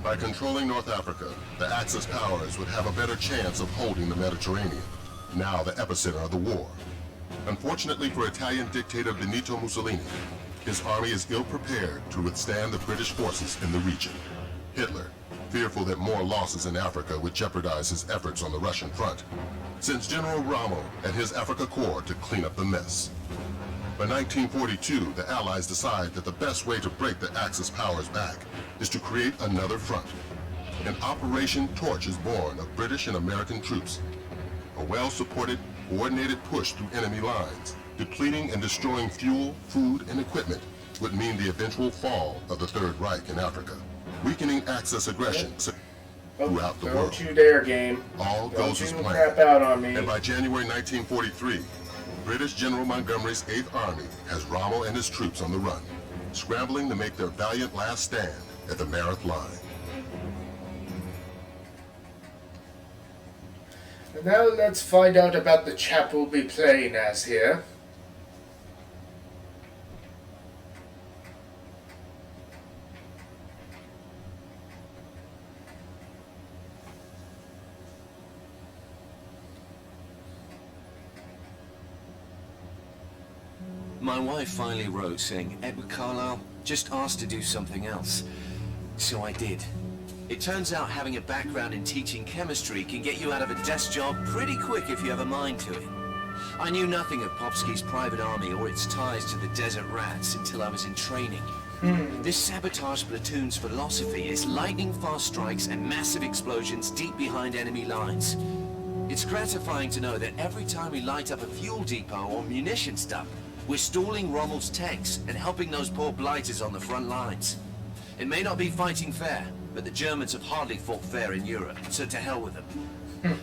By controlling North Africa, the Axis powers would have a better chance of holding the Mediterranean, now the epicenter of the war. Unfortunately for Italian dictator Benito Mussolini, his army is ill-prepared to withstand the British forces in the region. Hitler, fearful that more losses in Africa would jeopardize his efforts on the Russian front, sends General Rommel and his Africa Corps to clean up the mess. By 1942, the Allies decide that the best way to break the Axis powers back is to create another front. An Operation Torch is born of British and American troops. A well-supported, coordinated push through enemy lines, depleting and destroying fuel, food, and equipment would mean the eventual fall of the Third Reich in Africa, weakening Axis aggression throughout the world. Don't you dare, game. All goes as planned. Crap out on me. And by January 1943, British General Montgomery's 8th Army has Rommel and his troops on the run, scrambling to make their valiant last stand at the Mareth Line. And now let's find out about the chap we'll be playing as here. My wife finally wrote saying, Edward Carlisle, just asked to do something else. So I did. It turns out having a background in teaching chemistry can get you out of a desk job pretty quick if you have a mind to it. I knew nothing of Popsky's private army or its ties to the Desert Rats until I was in training. This sabotage platoon's philosophy is lightning-fast strikes and massive explosions deep behind enemy lines. It's gratifying to know that every time we light up a fuel depot or munitions dump, we're stalling Rommel's tanks and helping those poor blighters on the front lines. It may not be fighting fair, but the Germans have hardly fought fair in Europe, so to hell with them.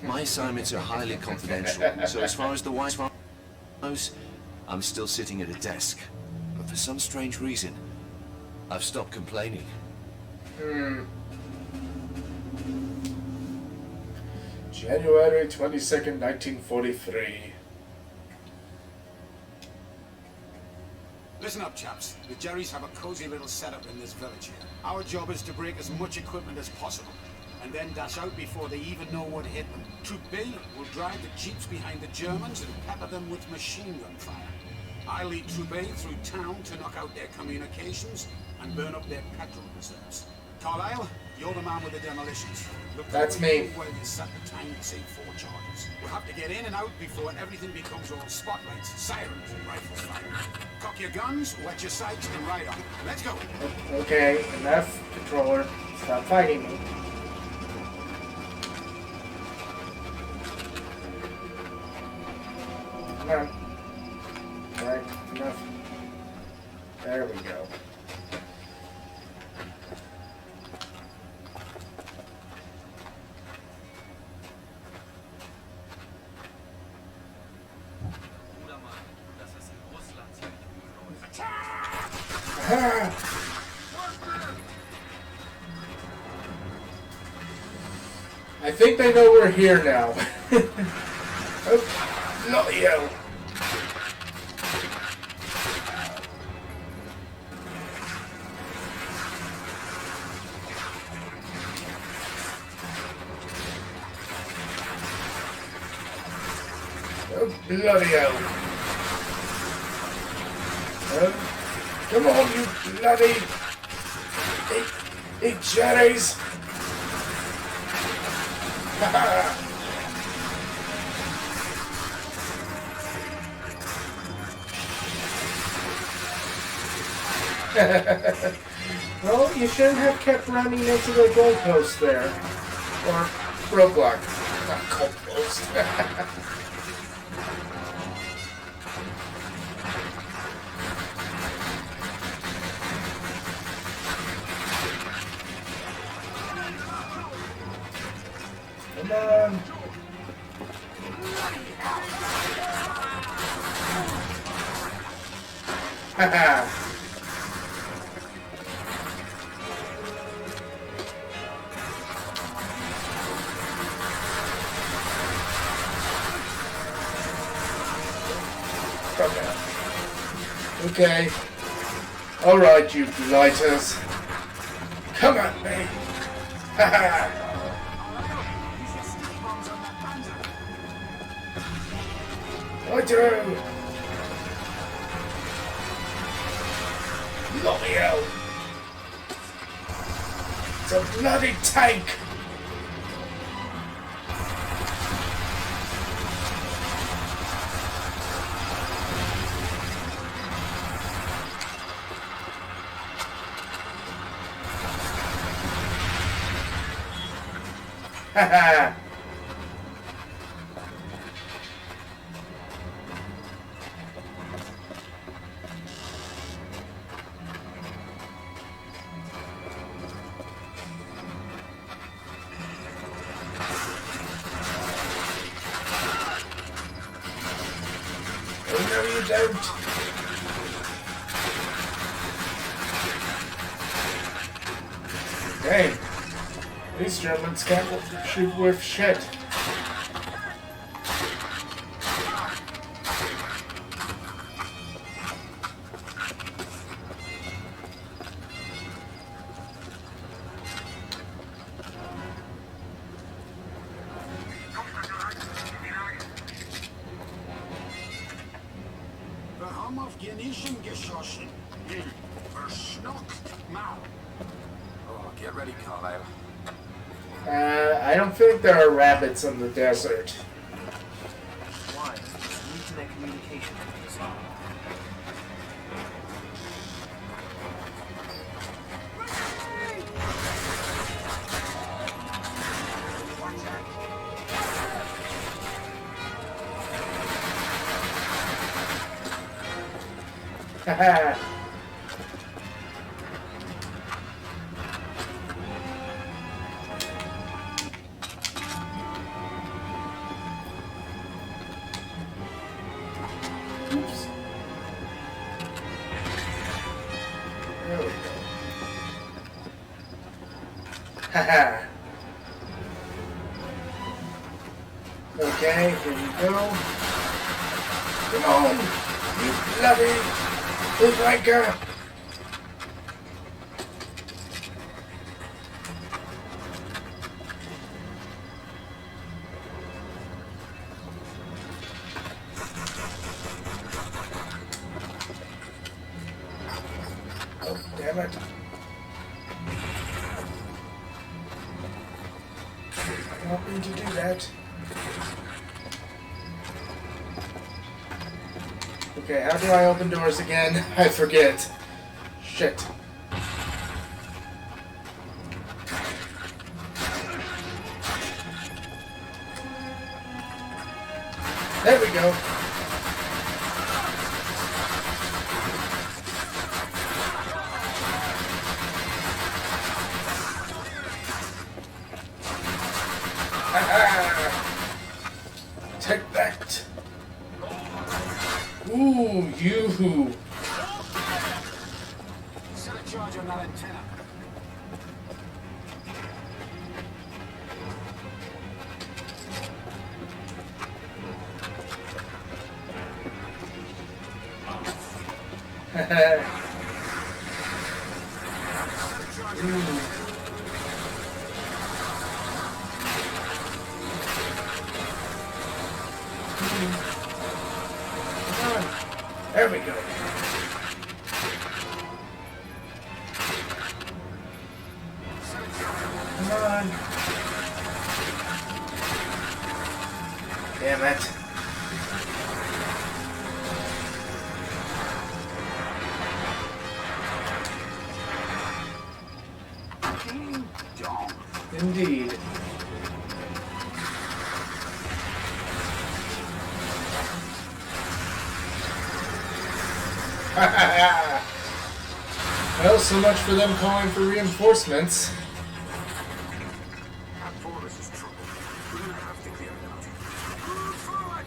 My assignments are highly confidential, so as far as the White Farm goes, I'm still sitting at a desk. But for some strange reason, I've stopped complaining. January 22nd, 1943. Listen up, chaps. The Jerrys have a cozy little setup in this village here. Our job is to break as much equipment as possible, and then dash out before they even know what hit them. Troop B will drive the jeeps behind the Germans and pepper them with machine gun fire. I lead Troop A through town to knock out their communications and burn up their petrol reserves. Carlisle, you're the man with the demolitions. Look, that's me. Well, you set the time to save 4 charges. We'll have to get in and out before everything becomes all spotlights, sirens, and rifle fire. Cock your guns, wet your sights, and ride on. Let's go. Okay, enough, controller. Stop fighting me. Come on. Alright, enough. There we go. I think they know we're here now. Oh, not you. Oh, bloody hell. Come on, you bloody... Eat cherries! Well, you shouldn't have kept running into the goalpost there. Or roadblock. Not goalpost. Come on. Haha. Okay. Alright, you blighters. Come at me. I do! Let me out! It's a bloody tank! Haha! Oh, no, you don't. Dang. These Germans can't shoot worth shit. Wir haben auf Genischen geschossen. Verschnockt Mau. Oh, get ready, Carlisle. I don't think there are rabbits in the desert. Why? Need to make communication with us. Haha. Oops. There we go. Haha. Okay, here we go. Come on, you bloody bootlegger! Oh, damn it. I don't mean to do that. Okay, how do I open doors again? I forget. Shit. There we go. Take that. Ooh, yoo-hoo. Set a charge on that antenna. There we go. Come on. Damn it. Indeed. Well, so much for them calling for reinforcements. That forest is trouble. We're gonna have to clear it out. Move forward!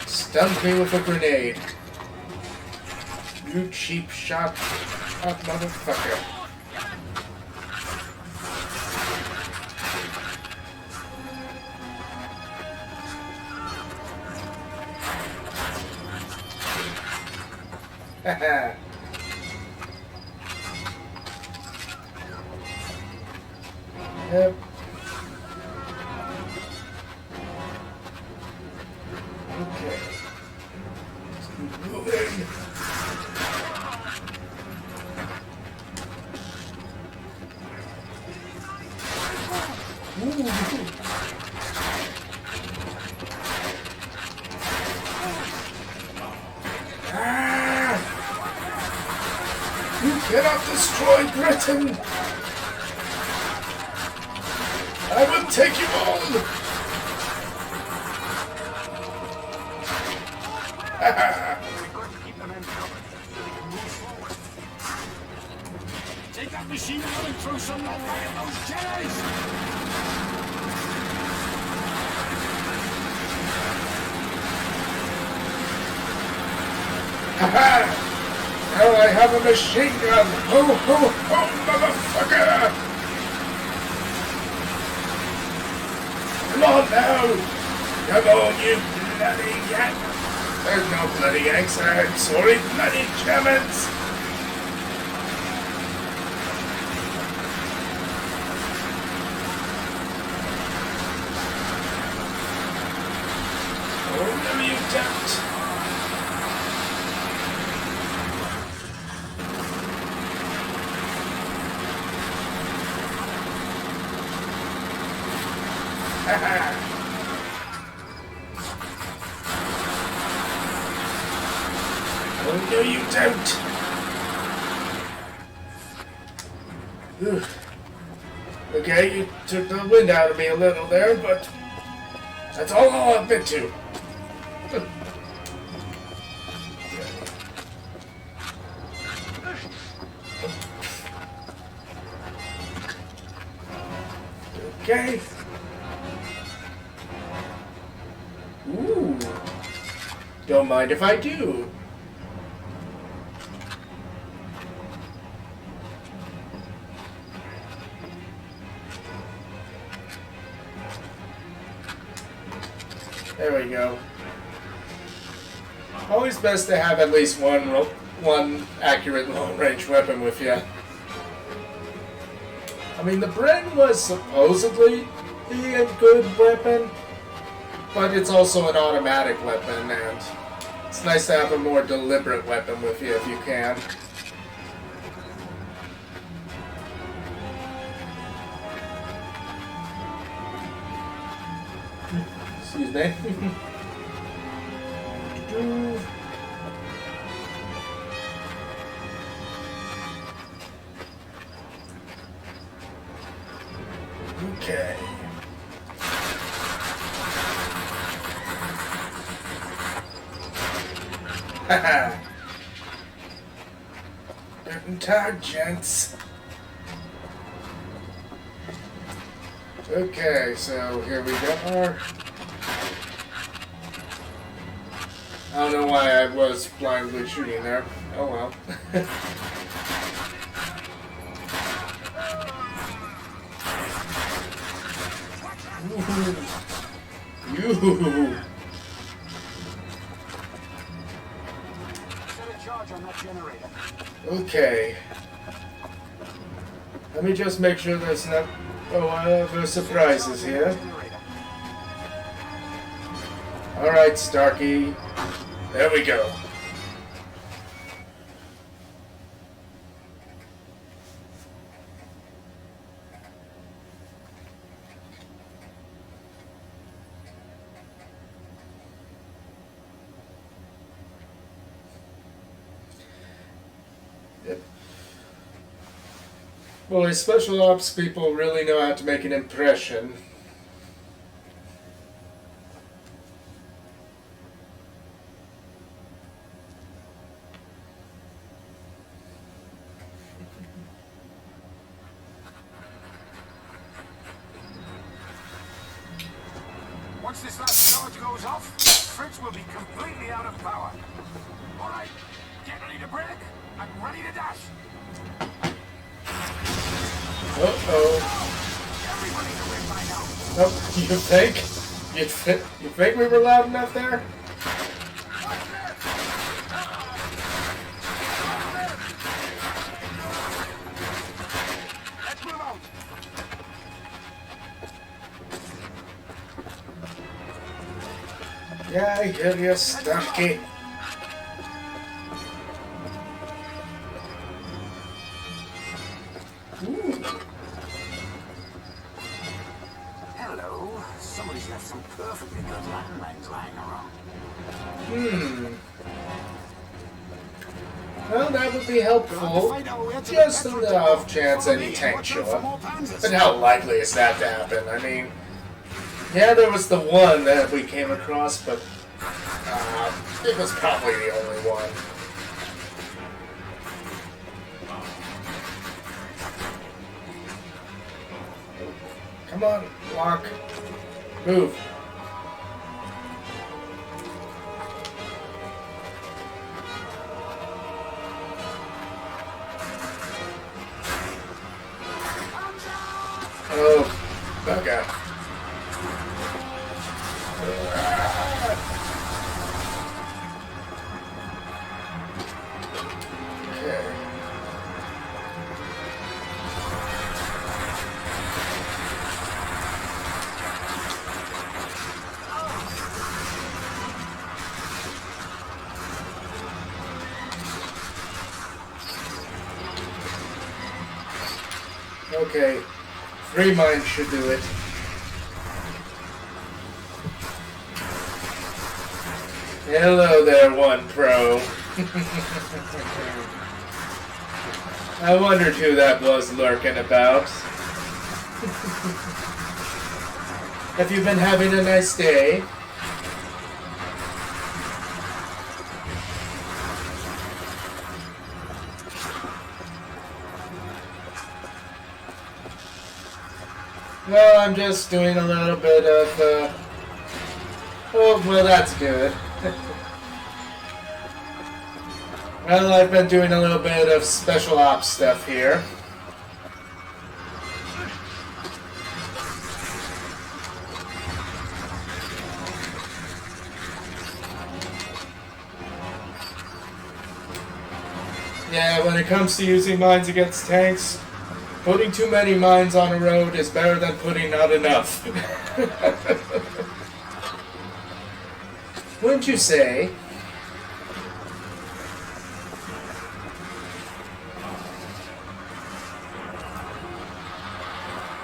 Stunned me with a grenade. You cheap shot, hot motherfucker. Haha. Yep. Okay. Let's keep moving. Ah! You cannot destroy Britain! I will take you on! We've got to keep the men covered so they can move forward. Take that machine gun and throw some more fire at those Jedis! Haha! Now I have a machine gun! Ho ho ho, motherfucker! Come on now! Come on, you bloody yank! There's no bloody yanks, I'm sorry, bloody Germans! Oh, no, you don't! Oh, no, you don't! Whew. Okay, you took the wind out of me a little there, but that's all I'll admit to. Okay. Ooh. Don't mind if I do. There we go. Always best to have at least one accurate long-range weapon with you. I mean, the Bren was supposedly a good weapon, but it's also an automatic weapon, and it's nice to have a more deliberate weapon with you if you can. Excuse me. Okay. Haha. Guten Tag, gents. Okay, so here we go. I don't know why I was blindly shooting there. Oh well. You. Set a charge on that generator. Okay. Let me just make sure there's no other surprises here. Generator. Alright, Starkey. There we go. Yep. Boy, special ops people really know how to make an impression. Once this last charge goes off, Fritz will be completely out of power. All right, Get ready to break. I'm ready to dash. Uh-oh. Everybody's away by now. Nope, you think? You think we were loud enough there? Let's move out. Yeah, I hear you, Starkey. Hello. Somebody's left some perfectly good landmines lying around. Well, that would be helpful. Just on the off chance any tank show up. But how likely is that to happen? I mean, yeah, there was the one that we came across, but it was probably the only one. Come on, lock. Move. Oh, okay. Okay. Okay. 3 mines should do it. Hello there, One Pro. I wondered who that was lurking about. Have you been having a nice day? No, I'm just doing a little bit of, oh, well, that's good. Well, I've been doing a little bit of special ops stuff here. Yeah, when it comes to using mines against tanks, putting too many mines on a road is better than putting not enough. Wouldn't you say?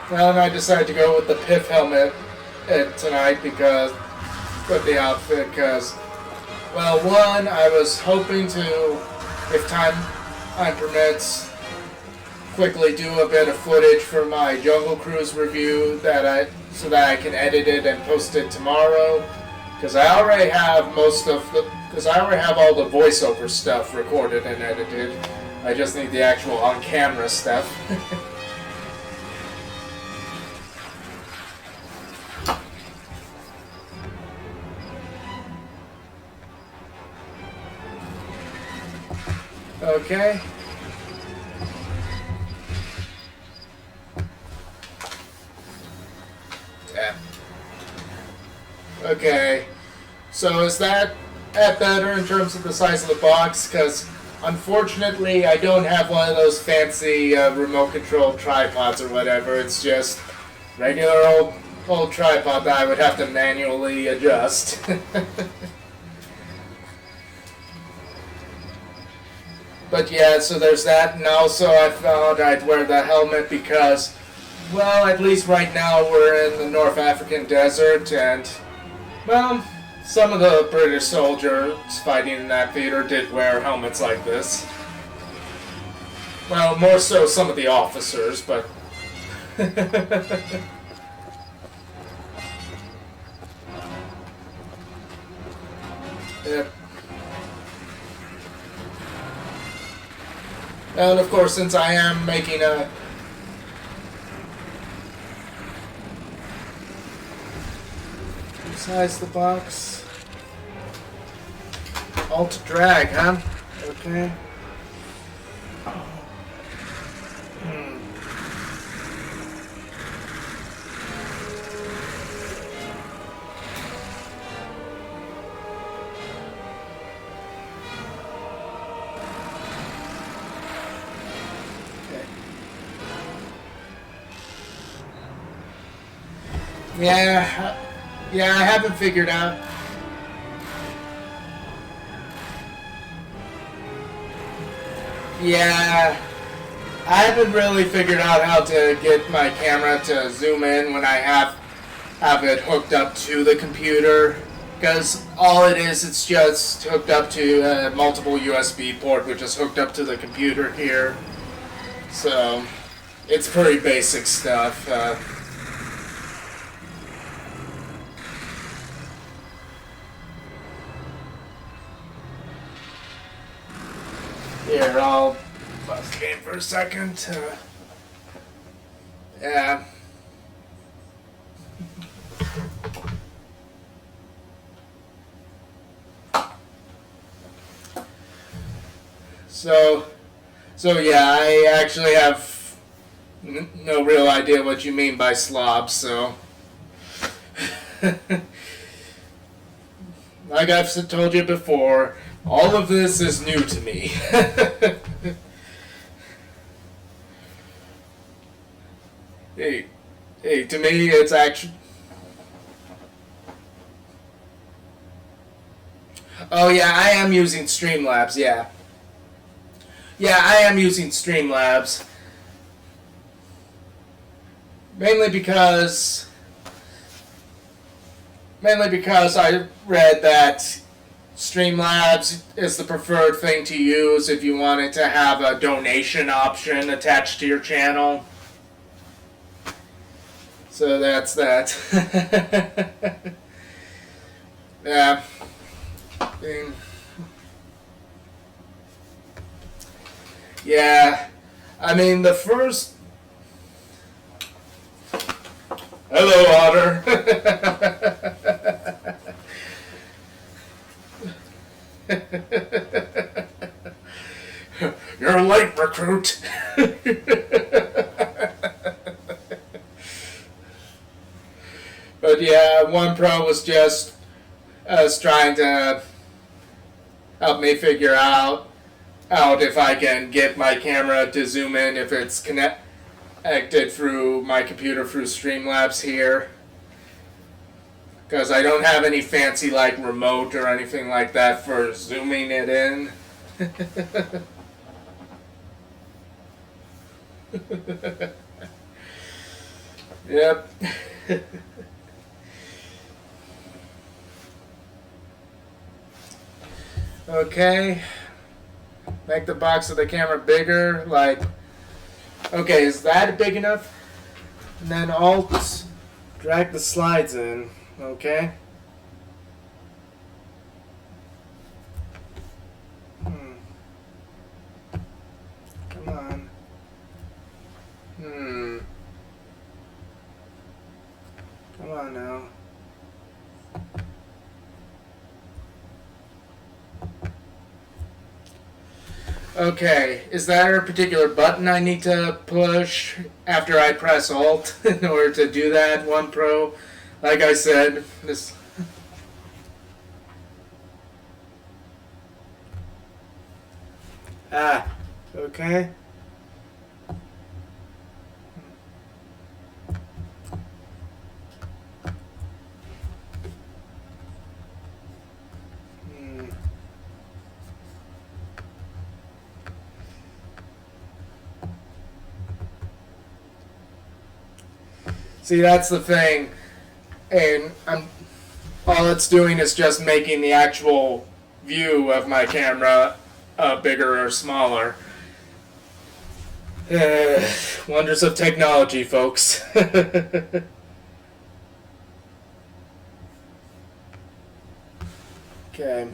Well, and I decided to go with the PIF helmet tonight because, with the outfit, because, well, one, I was hoping to, if time permits, quickly do a bit of footage for my Jungle Cruise review so that I can edit it and post it tomorrow. Because I already have all the voiceover stuff recorded and edited. I just need the actual on-camera stuff. Okay. Yeah. Okay. So is that better in terms of the size of the box? Because unfortunately I don't have one of those fancy remote control tripods or whatever. It's just regular old tripod that I would have to manually adjust. But yeah, so there's that, and also I thought I'd wear the helmet because, well, at least right now we're in the North African desert, and, well, some of the British soldiers fighting in that theater did wear helmets like this. Well, more so some of the officers, but... Yep. And of course, since I am making a... Size the box. Alt drag, huh? Okay. Yeah, yeah, I haven't figured out. Yeah, I haven't really figured out how to get my camera to zoom in when I have it hooked up to the computer. Because all it is, it's just hooked up to a multiple USB port, which is hooked up to the computer here. So, it's pretty basic stuff. Here, I'll pause the game for a second. Yeah. So yeah, I actually have no real idea what you mean by slobs, so. Like I've told you before, all of this is new to me. Hey, to me, it's actually. Oh yeah, I am using Streamlabs. Yeah. Yeah, I am using Streamlabs. Mainly because I read that Streamlabs is the preferred thing to use if you wanted to have a donation option attached to your channel. So that's that. Yeah. Yeah. I mean, the first... Hello, Otter. You're late, recruit. But yeah, One Pro was just trying to help me figure out if I can get my camera to zoom in if it's connected through my computer through Streamlabs here. Because I don't have any fancy like remote or anything like that for zooming it in. Yep. Okay. Make the box of the camera bigger. Like, okay, is that big enough? And then Alt, drag the slides in. Okay. Come on. Come on now. Okay, is there a particular button I need to push after I press Alt in order to do that, One Pro? Like I said, this... Okay. See, that's the thing, and all it's doing is just making the actual view of my camera bigger or smaller. Wonders of technology, folks. Okay.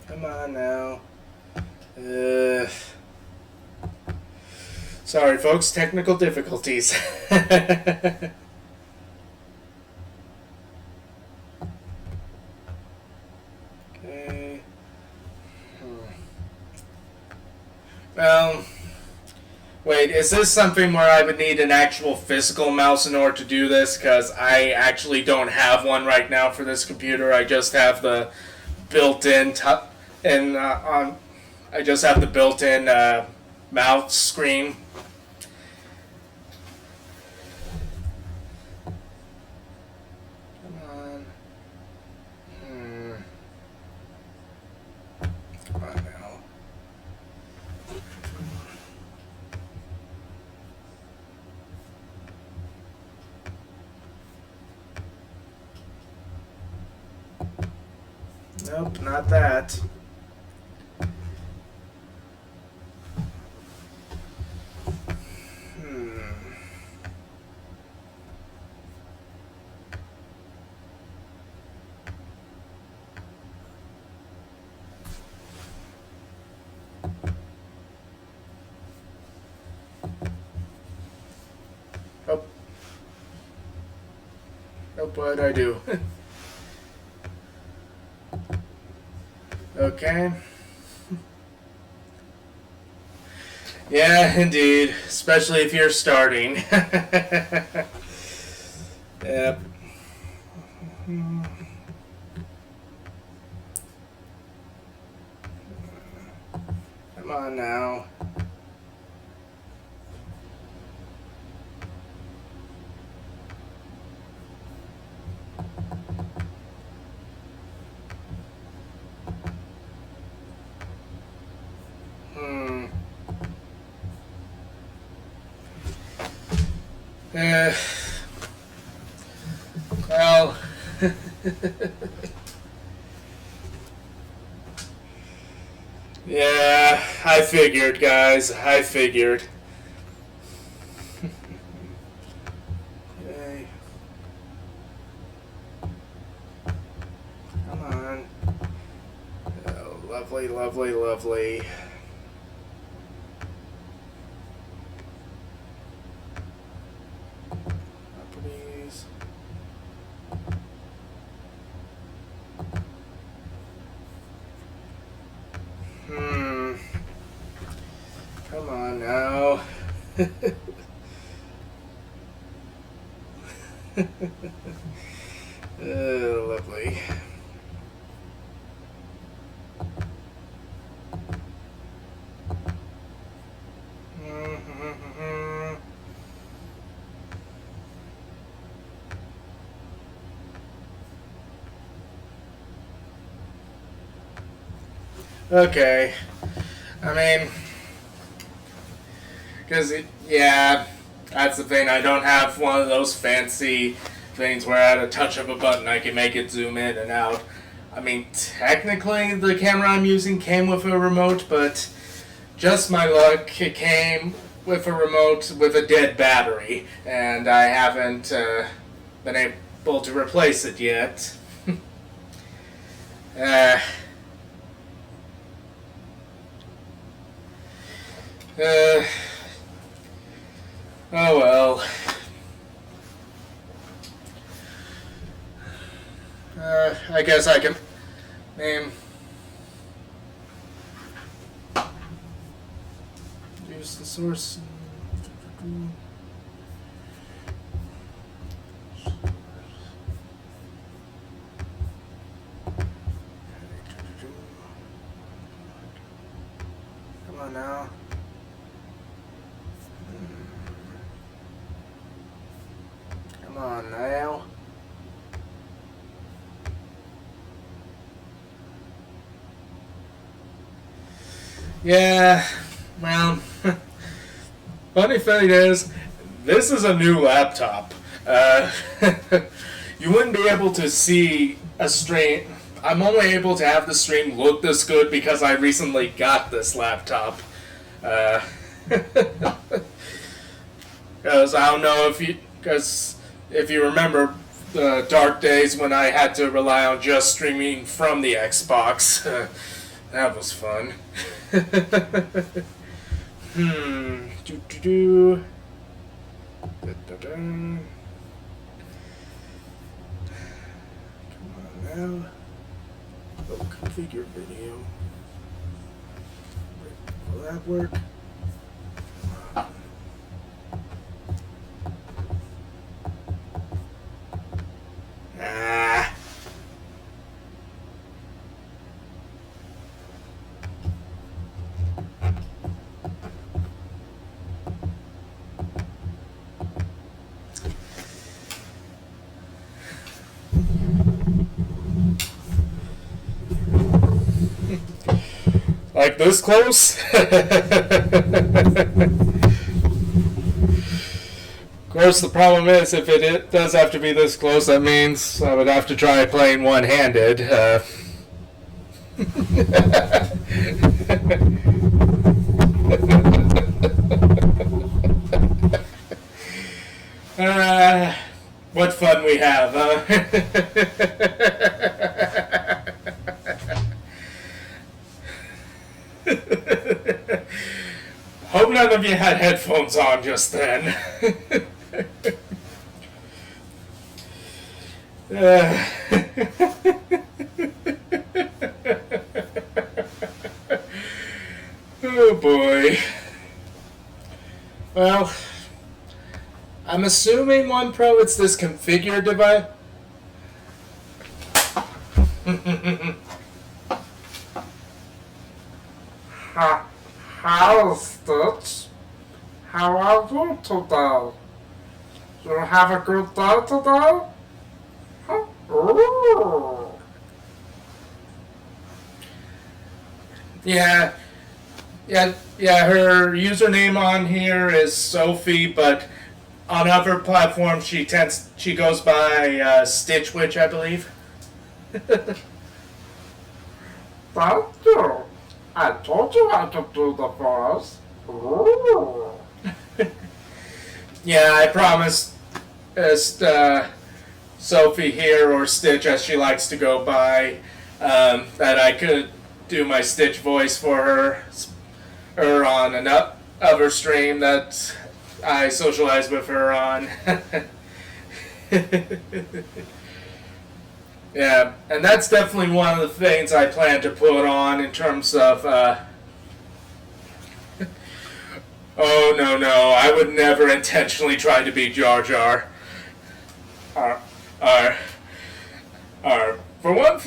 Come on now. Sorry, folks, technical difficulties. Okay. Well, wait, is this something where I would need an actual physical mouse in order to do this? Because I actually don't have one right now for this computer. I just have the built-in I just have the built-in mouse screen. Come on. Come on now. Nope, not that. Oh. Nope, what did I do? Okay. Yeah, indeed. Especially if you're starting. Yep. Come on now. Well, yeah, I figured, guys. I figured. Okay. Come on. Oh, lovely, lovely, lovely. Properties. Come on now. Lovely. Okay. I mean, because, yeah, that's the thing. I don't have one of those fancy things where at a touch of a button I can make it zoom in and out. I mean, technically the camera I'm using came with a remote, but just my luck, it came with a remote with a dead battery, and I haven't been able to replace it yet. Oh well. I guess I can name. Use the source. Come on now. Come on now. Yeah, well, funny thing is, this is a new laptop. You wouldn't be able to see a stream. I'm only able to have the stream look this good because I recently got this laptop. Because I don't know if you remember the dark days when I had to rely on just streaming from the Xbox. That was fun. Do. Come on now. Oh, configure video. Will that work? Ah. Like this close? Of course, the problem is if it does have to be this close, that means I would have to try playing one-handed. What fun we have, huh? Hope none of you had headphones on just then. Oh boy. Well, I'm assuming One Pro it's this configure device. How, Stitch? How are you today? You have a good day today? Huh? Ooh. Yeah, her username on here is Sophie, but on other platforms she goes by Stitch Witch, I believe. Thank you. I told you I could do the voice. Yeah, I promised Sophie here, or Stitch as she likes to go by, that I could do my Stitch voice for her on another stream that I socialize with her on. Yeah, and that's definitely one of the things I plan to put on in terms of, oh, no, I would never intentionally try to be Jar Jar. For one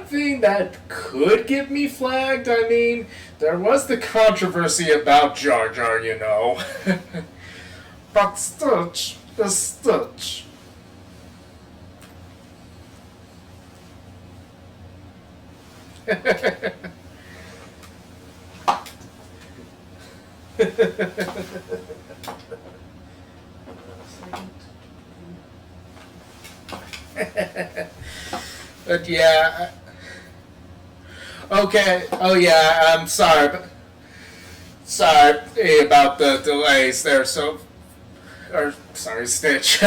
thing that could get me flagged, I mean, there was the controversy about Jar Jar, you know. But Stitch is Stitch. But yeah, okay. Oh yeah, I'm sorry about the delays there. Sorry, Stitch.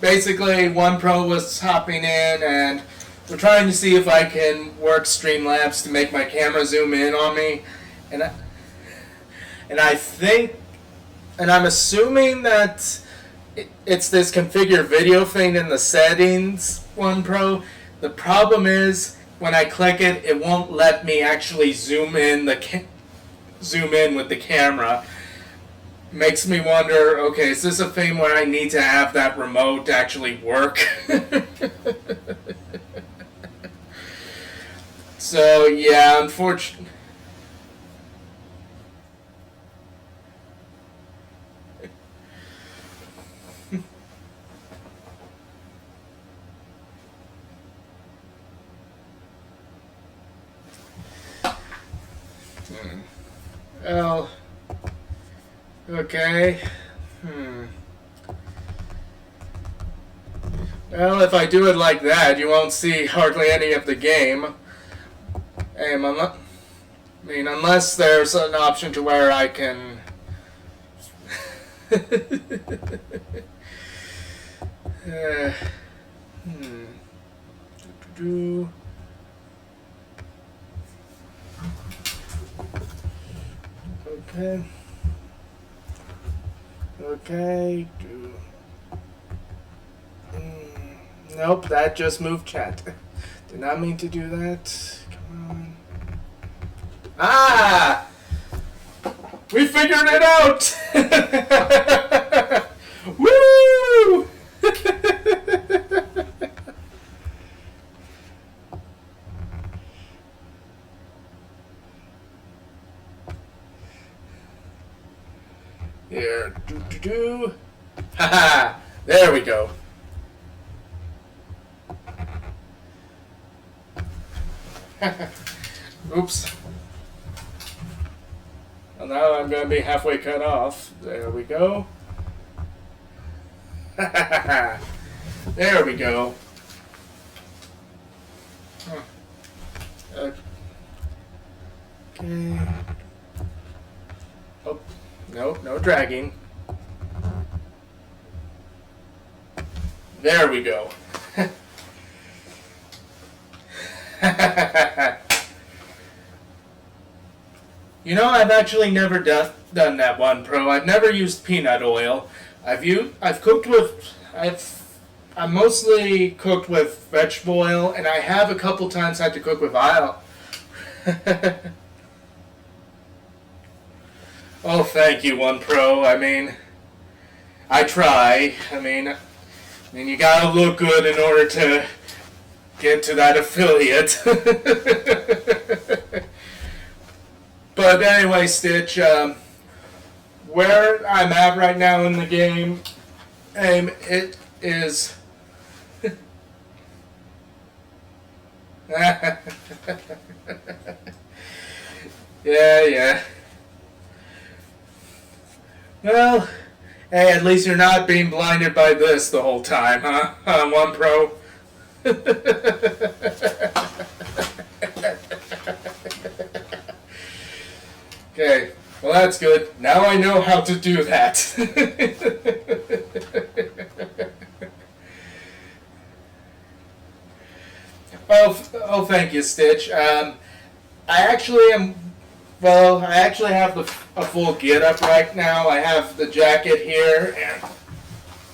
Basically, One Pro was hopping in, and we're trying to see if I can work Streamlabs to make my camera zoom in on me, and I think, and I'm assuming that it's this configure video thing in the settings, One Pro. The problem is when I click it, it won't let me actually zoom in with the camera. Makes me wonder, okay, is this a thing where I need to have that remote to actually work? So, yeah, unfortunately. Well, okay. Well, if I do it like that, you won't see hardly any of the game. Unless there's an option to where I can... Okay. Okay. Nope, that just moved chat. Did not mean to do that. Come on. Ah! We figured it out! Woo! Here, do. Haha! There we go. Oops. Well, now I'm going to be halfway cut off. There we go. There we go. Okay. Oh, no dragging. There we go. You know, I've actually never done that one, Pro. I've never used peanut oil. I've mostly cooked with vegetable oil, and I have a couple times had to cook with oil. Oh, thank you, One Pro. I mean, I try. I mean, you gotta look good in order to get to that affiliate. But anyway, Stitch, where I'm at right now in the game, it is... Yeah. Well, hey, at least you're not being blinded by this the whole time, huh? One Pro? Okay, well that's good. Now I know how to do that. Oh, thank you, Stitch. I actually have a full get-up right now. I have the jacket here, and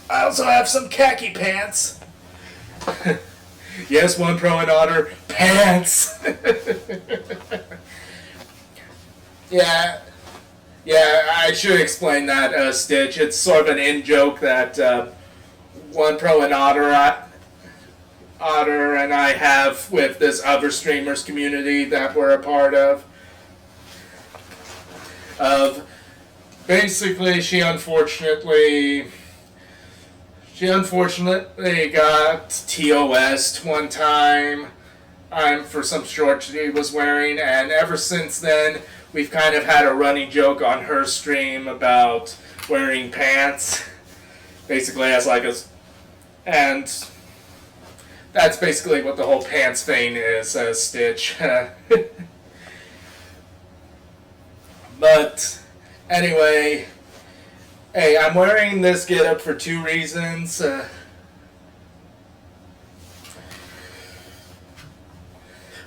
I also have some khaki pants. Yes, One Pro and Otter, pants! Yeah, I should explain that, Stitch. It's sort of an in-joke that One Pro and Otter and I have with this other streamers community that we're a part of. Basically, she unfortunately got TOS'd one time for some shorts she was wearing, and ever since then, we've kind of had a running joke on her stream about wearing pants. Basically, and that's basically what the whole pants thing is, Stitch. But anyway, hey, I'm wearing this getup for two reasons.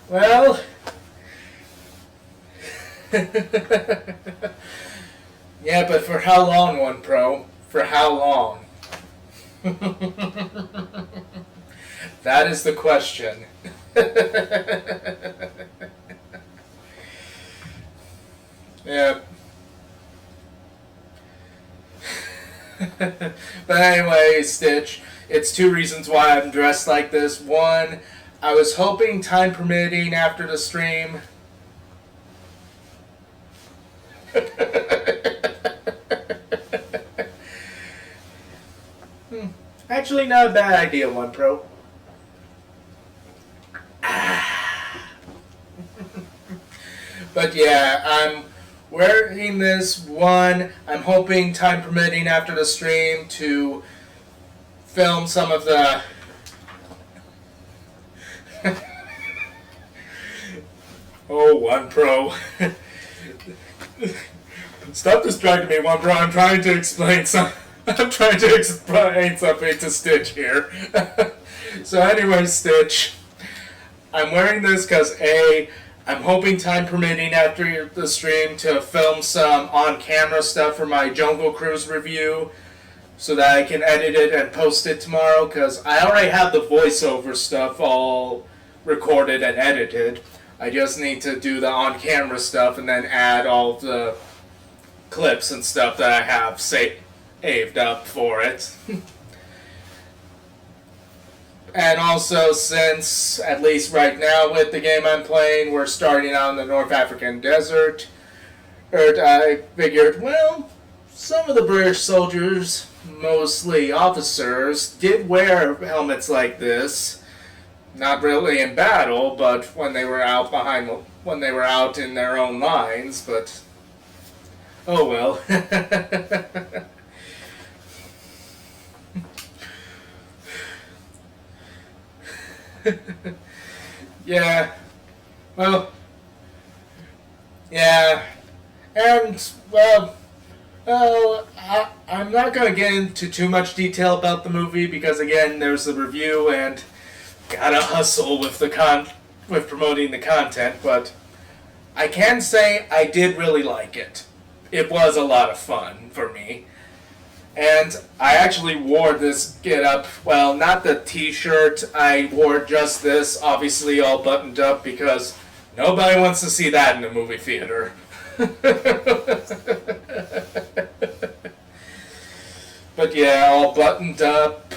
Well, yeah, but for how long, One Pro? For how long? That is the question. Yeah. But anyway, Stitch, it's two reasons why I'm dressed like this. One, I was hoping, time permitting, after the stream... Actually, not a bad idea, One Pro. But yeah, I'm wearing this one. I'm hoping, time permitting, after the stream to film some of the... Oh, One Pro. Stop distracting me, One Pro. I'm trying to explain something to Stitch here. So anyway, Stitch, I'm wearing this because A, I'm hoping, time permitting, after the stream to film some on-camera stuff for my Jungle Cruise review so that I can edit it and post it tomorrow, because I already have the voiceover stuff all recorded and edited. I just need to do the on-camera stuff and then add all the clips and stuff that I have saved up for it. And also, since, at least right now with the game I'm playing, we're starting out in the North African desert, I figured, well, some of the British soldiers, mostly officers, did wear helmets like this. Not really in battle, but when they were out in their own lines, but oh well. Yeah. Well. Yeah. And, well, I'm not going to get into too much detail about the movie because, again, there's the review and gotta hustle with with promoting the content, but I can say I did really like it. It was a lot of fun for me. And I actually wore this get-up, well, not the t-shirt, I wore just this, obviously all buttoned up, because nobody wants to see that in a movie theater. But yeah, all buttoned up,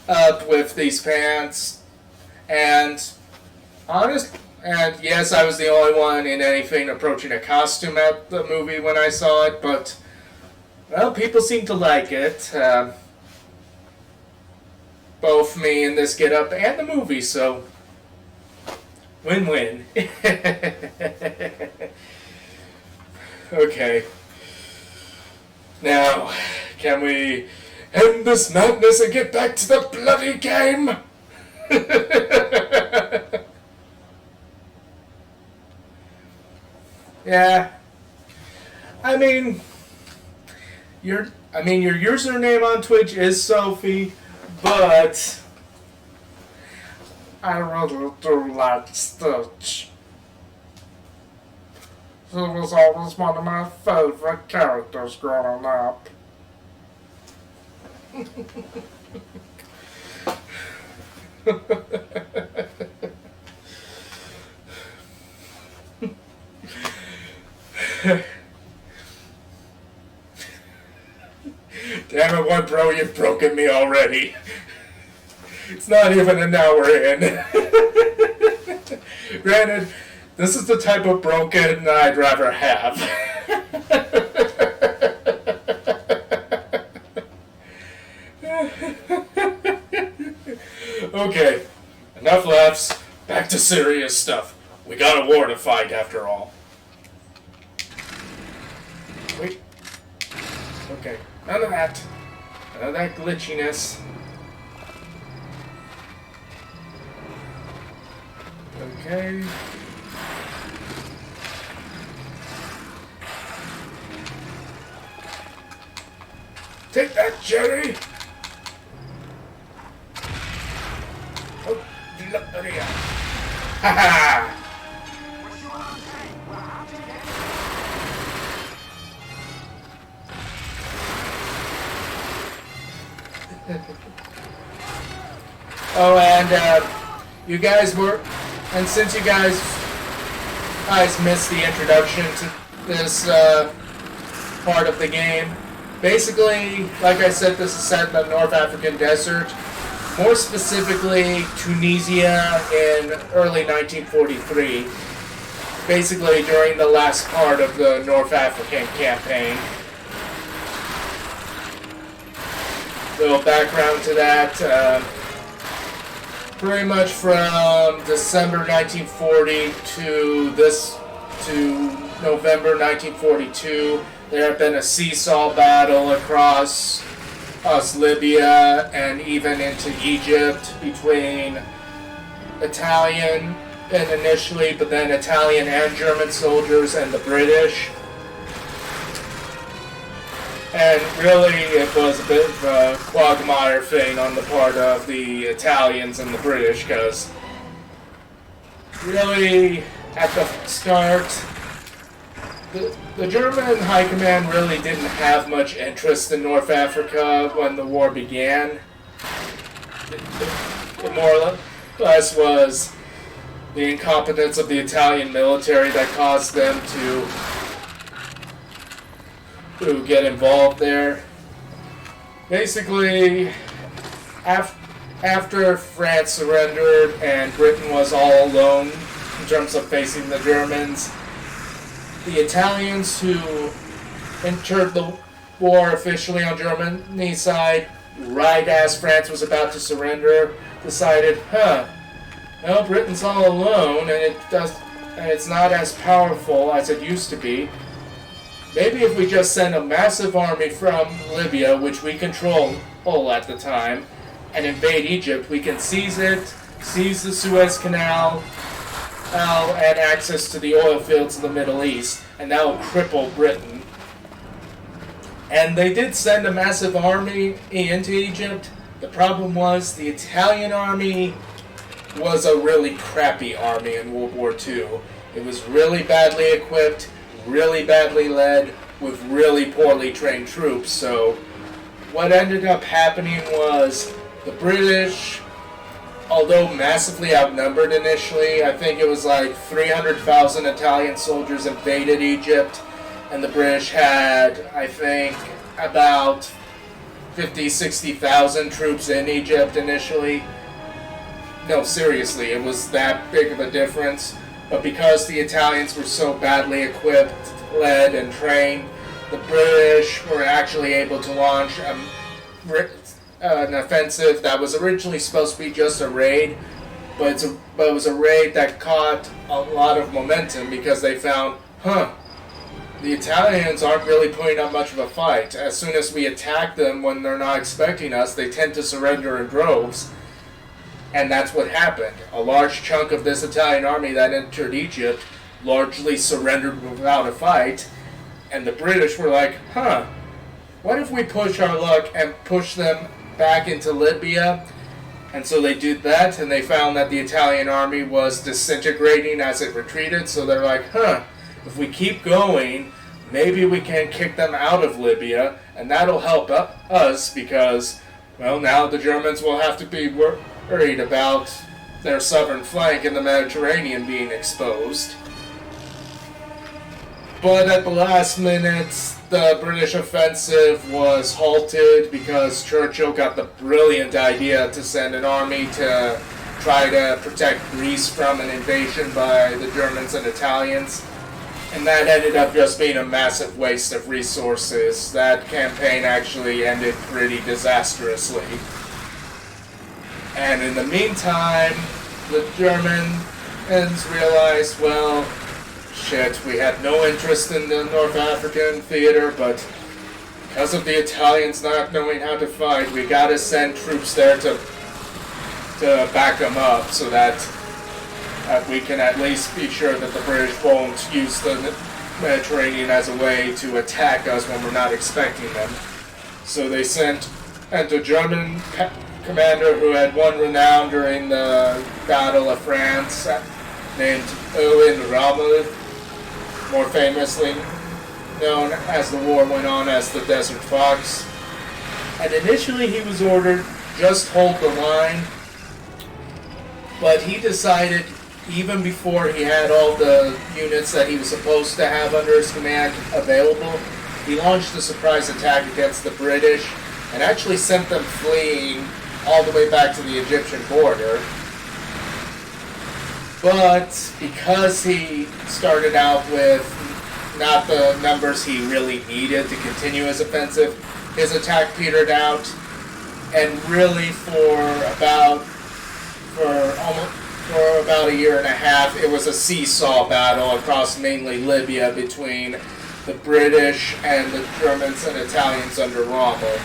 up with these pants, and yes, I was the only one in anything approaching a costume at the movie when I saw it, but, well, people seem to like it. Both me in this get-up and the movie, so win-win. Okay. Now, can we end this madness and get back to the bloody game? Yeah. I mean, your username on Twitch is Sophie, but I really do like Stitch. He was always one of my favorite characters growing up. Damn it, one bro, you've broken me already. It's not even an hour in. Granted, this is the type of broken I'd rather have. Okay, enough laughs. Back to serious stuff. We got a war to fight after all. Wait. Okay, none of that. None of that glitchiness. Okay. Take that, Jerry! Oh, bloody hell. Ha ha! Oh, and you guys were, and since you guys missed the introduction to this part of the game, basically, like I said, this is set in the North African desert, more specifically Tunisia in early 1943, basically during the last part of the North African campaign. Little background to that, pretty much from December 1940 to November 1942, there had been a seesaw battle across Libya and even into Egypt between Italian initially, but then Italian and German soldiers and the British. And really, it was a bit of a quagmire thing on the part of the Italians and the British, because really, at the start, the German High Command really didn't have much interest in North Africa when the war began. It more or less was the incompetence of the Italian military that caused them to get involved there. Basically, after France surrendered and Britain was all alone in terms of facing the Germans, the Italians who entered the war officially on Germany's side, right as France was about to surrender, decided, well, Britain's all alone and it's not as powerful as it used to be. Maybe if we just send a massive army from Libya, which we control at the time, and invade Egypt, we can seize it, seize the Suez Canal, and access to the oil fields in the Middle East, and that will cripple Britain. And they did send a massive army into Egypt. The problem was the Italian army was a really crappy army in World War II. It was really badly equipped, really badly led, with really poorly trained troops. So what ended up happening was the British, although massively outnumbered initially, I think it was like 300,000 Italian soldiers invaded Egypt, and the British had, I think, about 60,000 troops in Egypt initially. No, seriously, it was that big of a difference. But because the Italians were so badly equipped, led, and trained, the British were actually able to launch an offensive that was originally supposed to be just a raid, but it was a raid that caught a lot of momentum because they found, the Italians aren't really putting up much of a fight. As soon as we attack them when they're not expecting us, they tend to surrender in droves. And that's what happened. A large chunk of this Italian army that entered Egypt largely surrendered without a fight. And the British were like, what if we push our luck and push them back into Libya? And so they did that, and they found that the Italian army was disintegrating as it retreated. So they're like, if we keep going, maybe we can kick them out of Libya, and that'll help us because, well, now the Germans will have to be worried about their southern flank in the Mediterranean being exposed. But at the last minute, the British offensive was halted because Churchill got the brilliant idea to send an army to try to protect Greece from an invasion by the Germans and Italians. And that ended up just being a massive waste of resources. That campaign actually ended pretty disastrously. And in the meantime, the Germans realized, well, shit, we had no interest in the North African theater, but because of the Italians not knowing how to fight, we gotta send troops there to back them up so that we can at least be sure that the British won't use the Mediterranean as a way to attack us when we're not expecting them. So they sent a German commander who had won renown during the Battle of France, named Erwin Rommel, more famously known as the war went on as the Desert Fox. And initially he was ordered, just hold the line, but he decided, even before he had all the units that he was supposed to have under his command available, he launched a surprise attack against the British and actually sent them fleeing all the way back to the Egyptian border. But because he started out with not the numbers he really needed to continue his offensive, his attack petered out, and really for about a year and a half, it was a seesaw battle across mainly Libya between the British and the Germans and Italians under Rommel,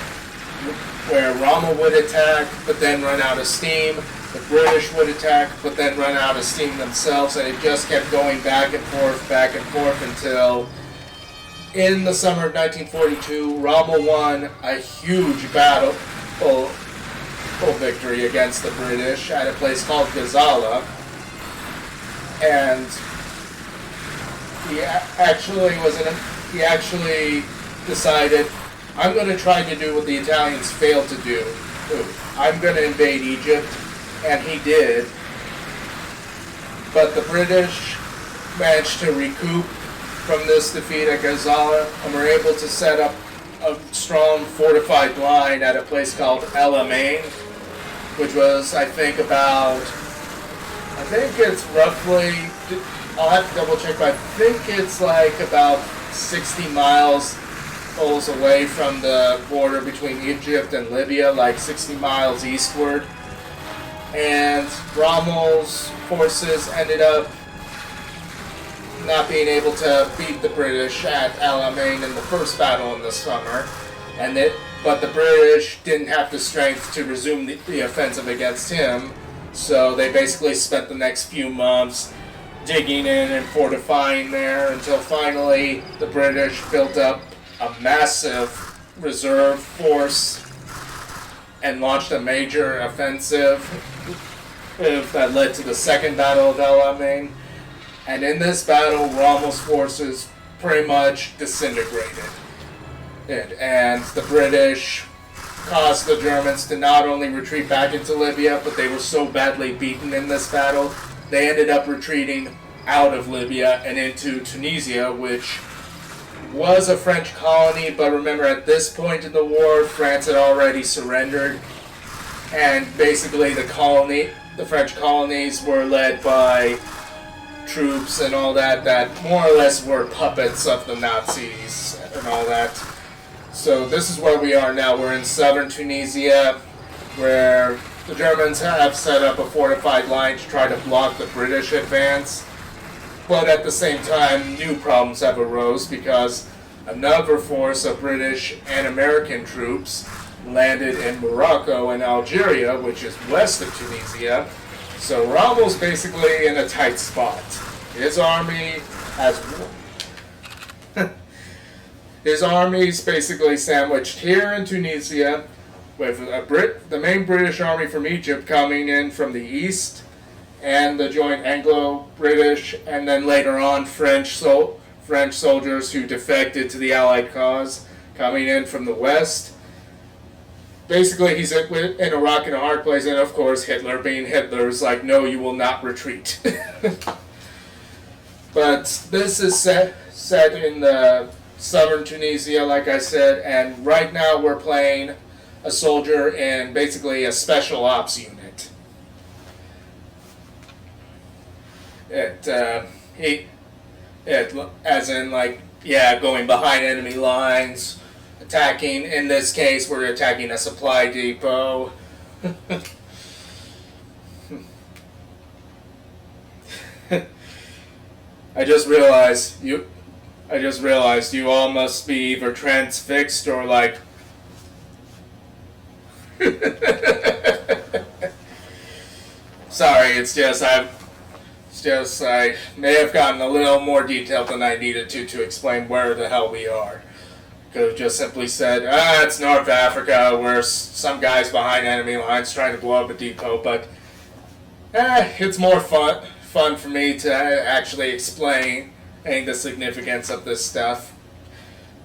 where Rommel would attack but then run out of steam, the British would attack but then run out of steam themselves, and it just kept going back and forth until in the summer of 1942, Rommel won a huge battle victory against the British at a place called Gazala. and he actually decided, I'm going to try to do what the Italians failed to do. I'm going to invade Egypt, and he did. But the British managed to recoup from this defeat at Gazala and were able to set up a strong fortified line at a place called El Alamein, which was, I think it's roughly, I'll have to double check, but I think it's like about 60 miles away from the border between Egypt and Libya, like 60 miles eastward. And Rommel's forces ended up not being able to beat the British at El Alamein in the first battle in the summer, but the British didn't have the strength to resume the offensive against him, so they basically spent the next few months digging in and fortifying there until finally the British built up a massive reserve force and launched a major offensive that led to the Second Battle of El Alamein. And in this battle, Rommel's forces pretty much disintegrated. And the British caused the Germans to not only retreat back into Libya, but they were so badly beaten in this battle, they ended up retreating out of Libya and into Tunisia, which was a French colony, but remember at this point in the war, France had already surrendered, and basically the French colonies were led by troops and all that more or less were puppets of the Nazis and all that. So this is where we are now. We're in southern Tunisia, where the Germans have set up a fortified line to try to block the British advance. But at the same time, new problems have arose because another force of British and American troops landed in Morocco and Algeria, which is west of Tunisia. So Rommel's basically in a tight spot. His army his army's basically sandwiched here in Tunisia, with the main British army from Egypt coming in from the east, and the joint Anglo-British, and then later on French soldiers who defected to the Allied cause coming in from the west. Basically, he's in a rock and a hard place, and of course, Hitler, being Hitler, is like, no, you will not retreat. But this is set in the southern Tunisia, like I said, and right now we're playing a soldier in basically a special ops unit. As in, like, yeah, going behind enemy lines, attacking. In this case, we're attacking a supply depot. I just realized you all must be either transfixed or like. Sorry, it's just I may have gotten a little more detailed than I needed to explain where the hell we are. Could have just simply said, it's North Africa, where some guy's behind enemy lines trying to blow up a depot, but it's more fun for me to actually explain the significance of this stuff.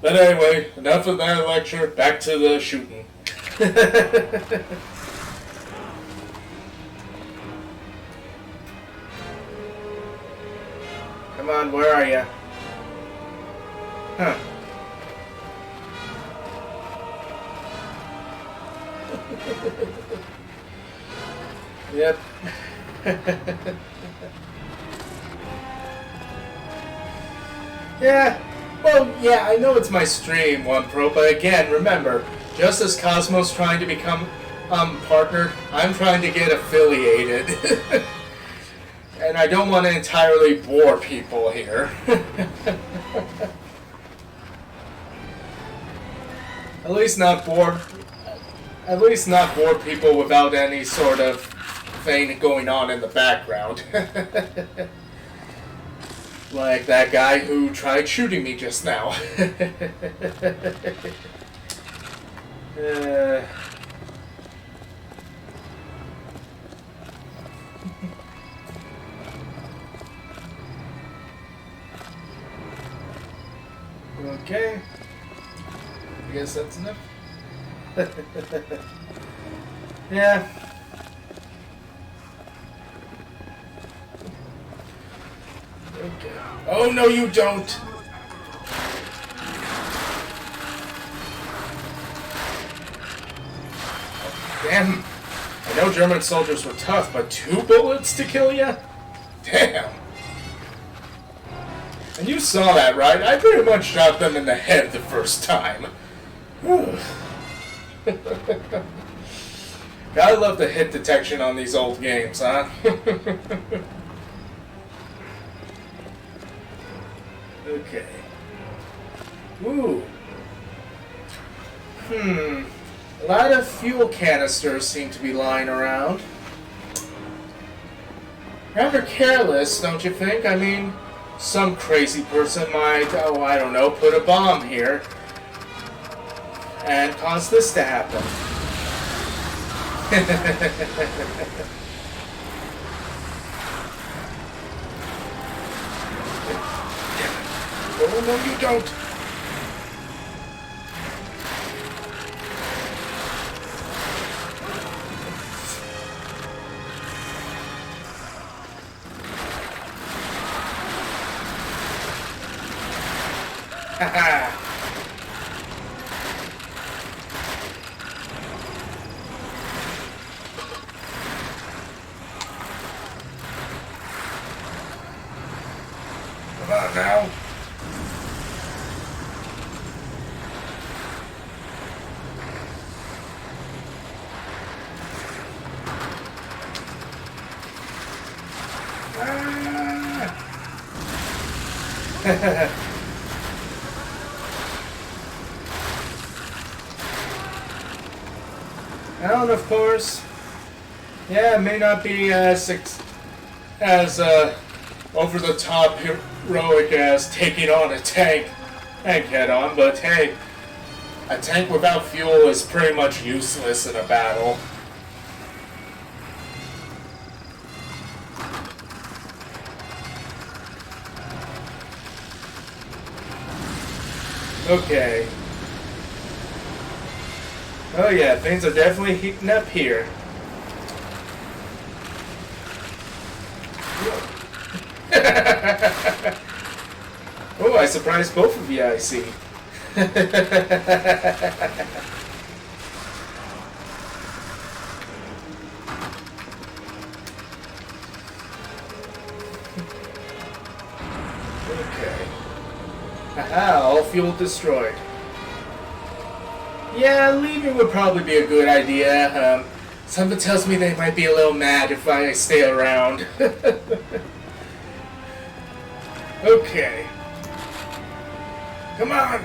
But anyway, enough of that lecture, back to the shooting. Come on, where are you? Huh. Yep. Yeah. Well, yeah, I know it's my stream, OnePro, but again, remember, just as Cosmo's trying to become partnered, I'm trying to get affiliated. And I don't want to entirely bore people here. At least not bore people without any sort of thing going on in the background. Like that guy who tried shooting me just now. Okay. I guess that's enough. Yeah. Okay. Oh, no, you don't! Damn. I know German soldiers were tough, but 2 bullets to kill ya? Damn. And you saw that, right? I pretty much shot them in the head the first time. Gotta love the hit detection on these old games, huh? Okay. Ooh. A lot of fuel canisters seem to be lying around. Rather careless, don't you think? I mean, some crazy person might, oh, I don't know, put a bomb here and cause this to happen. Oh, no, you don't. Haha. Come on now. Ah. And of course, yeah, it may not be as over the top heroic as taking on a tank head on, but hey, a tank without fuel is pretty much useless in a battle. Okay. Oh yeah, things are definitely heating up here. Oh, I surprised both of you, I see. Okay. Haha, all fuel destroyed. Yeah, leaving would probably be a good idea. Something tells me they might be a little mad if I stay around. Okay. Come on!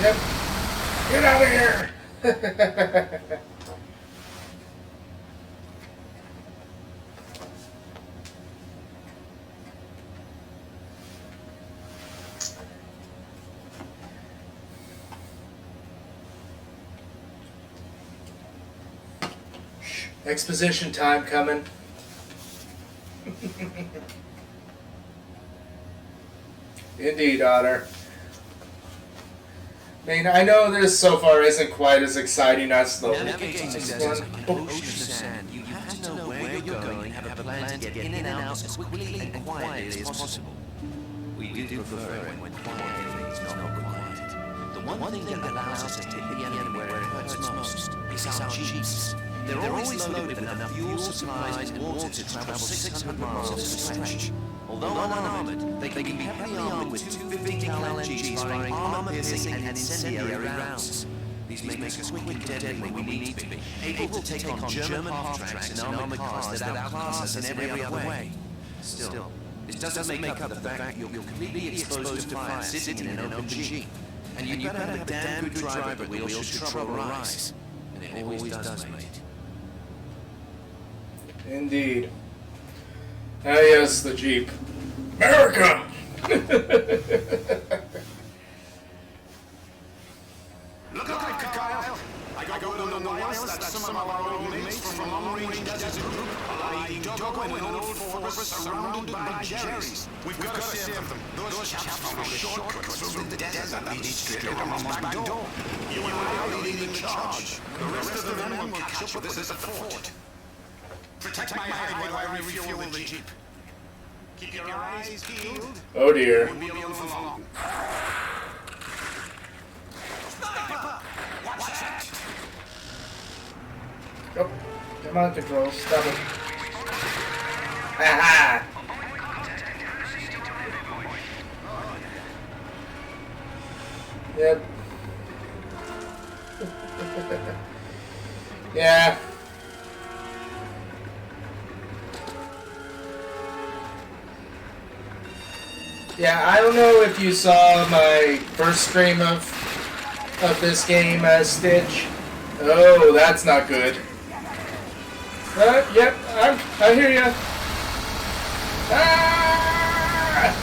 Yep. Get out of here! Exposition time coming. Indeed, Otter. I mean, I know this so far isn't quite as exciting as the last one. You have to know where you're going and have a plan to get in and out as quickly and quietly as possible. We do prefer it when quiet is not required. The one thing that allows us to hit the enemy where it hurts most is our jeeps. They're always loaded with enough fuel, supplies, and water to travel 600 miles at a stretch. Although unarmored, they can be heavily armed with 250 cal MGs firing armor-piercing and incendiary rounds. These make us quick and deadly when we need to be, able to take on German half-tracks and armored cars that outclass us in every other way. Still, this doesn't make up the fact that you're completely exposed to fire sitting in an open jeep. And you better have a damn good driver at the wheel should trouble arise. And it always does, mate. Indeed. Ah yes, the Jeep. America! Look out, Kyle! I got word on the wireless that some of our old mates from from long-range desert group. I dug in an old forest surrounded by Jerry's. We've got to save them. Those chaps found a shortcut through the desert that leads straight to Mama's back door. You and I are leading the charge. The rest of the men will catch up with us at the fort. Protect my hide while I refuel the jeep. Keep your eyes peeled. Oh dear. We'll be alone for long. Watch out! Oh, come on, Control. Stop it. Aha! Yep. Yeah. Yeah, I don't know if you saw my first stream of this game, Stitch. Oh, that's not good. Yep, I hear ya. Ah!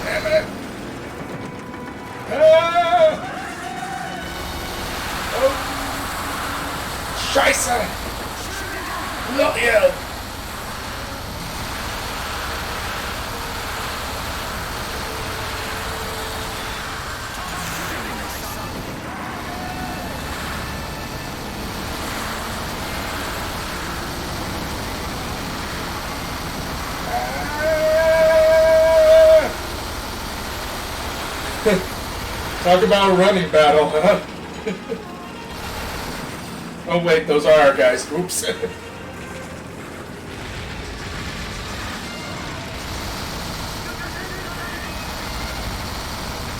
Damn it! Ah! Oh! Scheiße! Not you! Talk about a running battle, huh? Oh wait, those are our guys. Oops.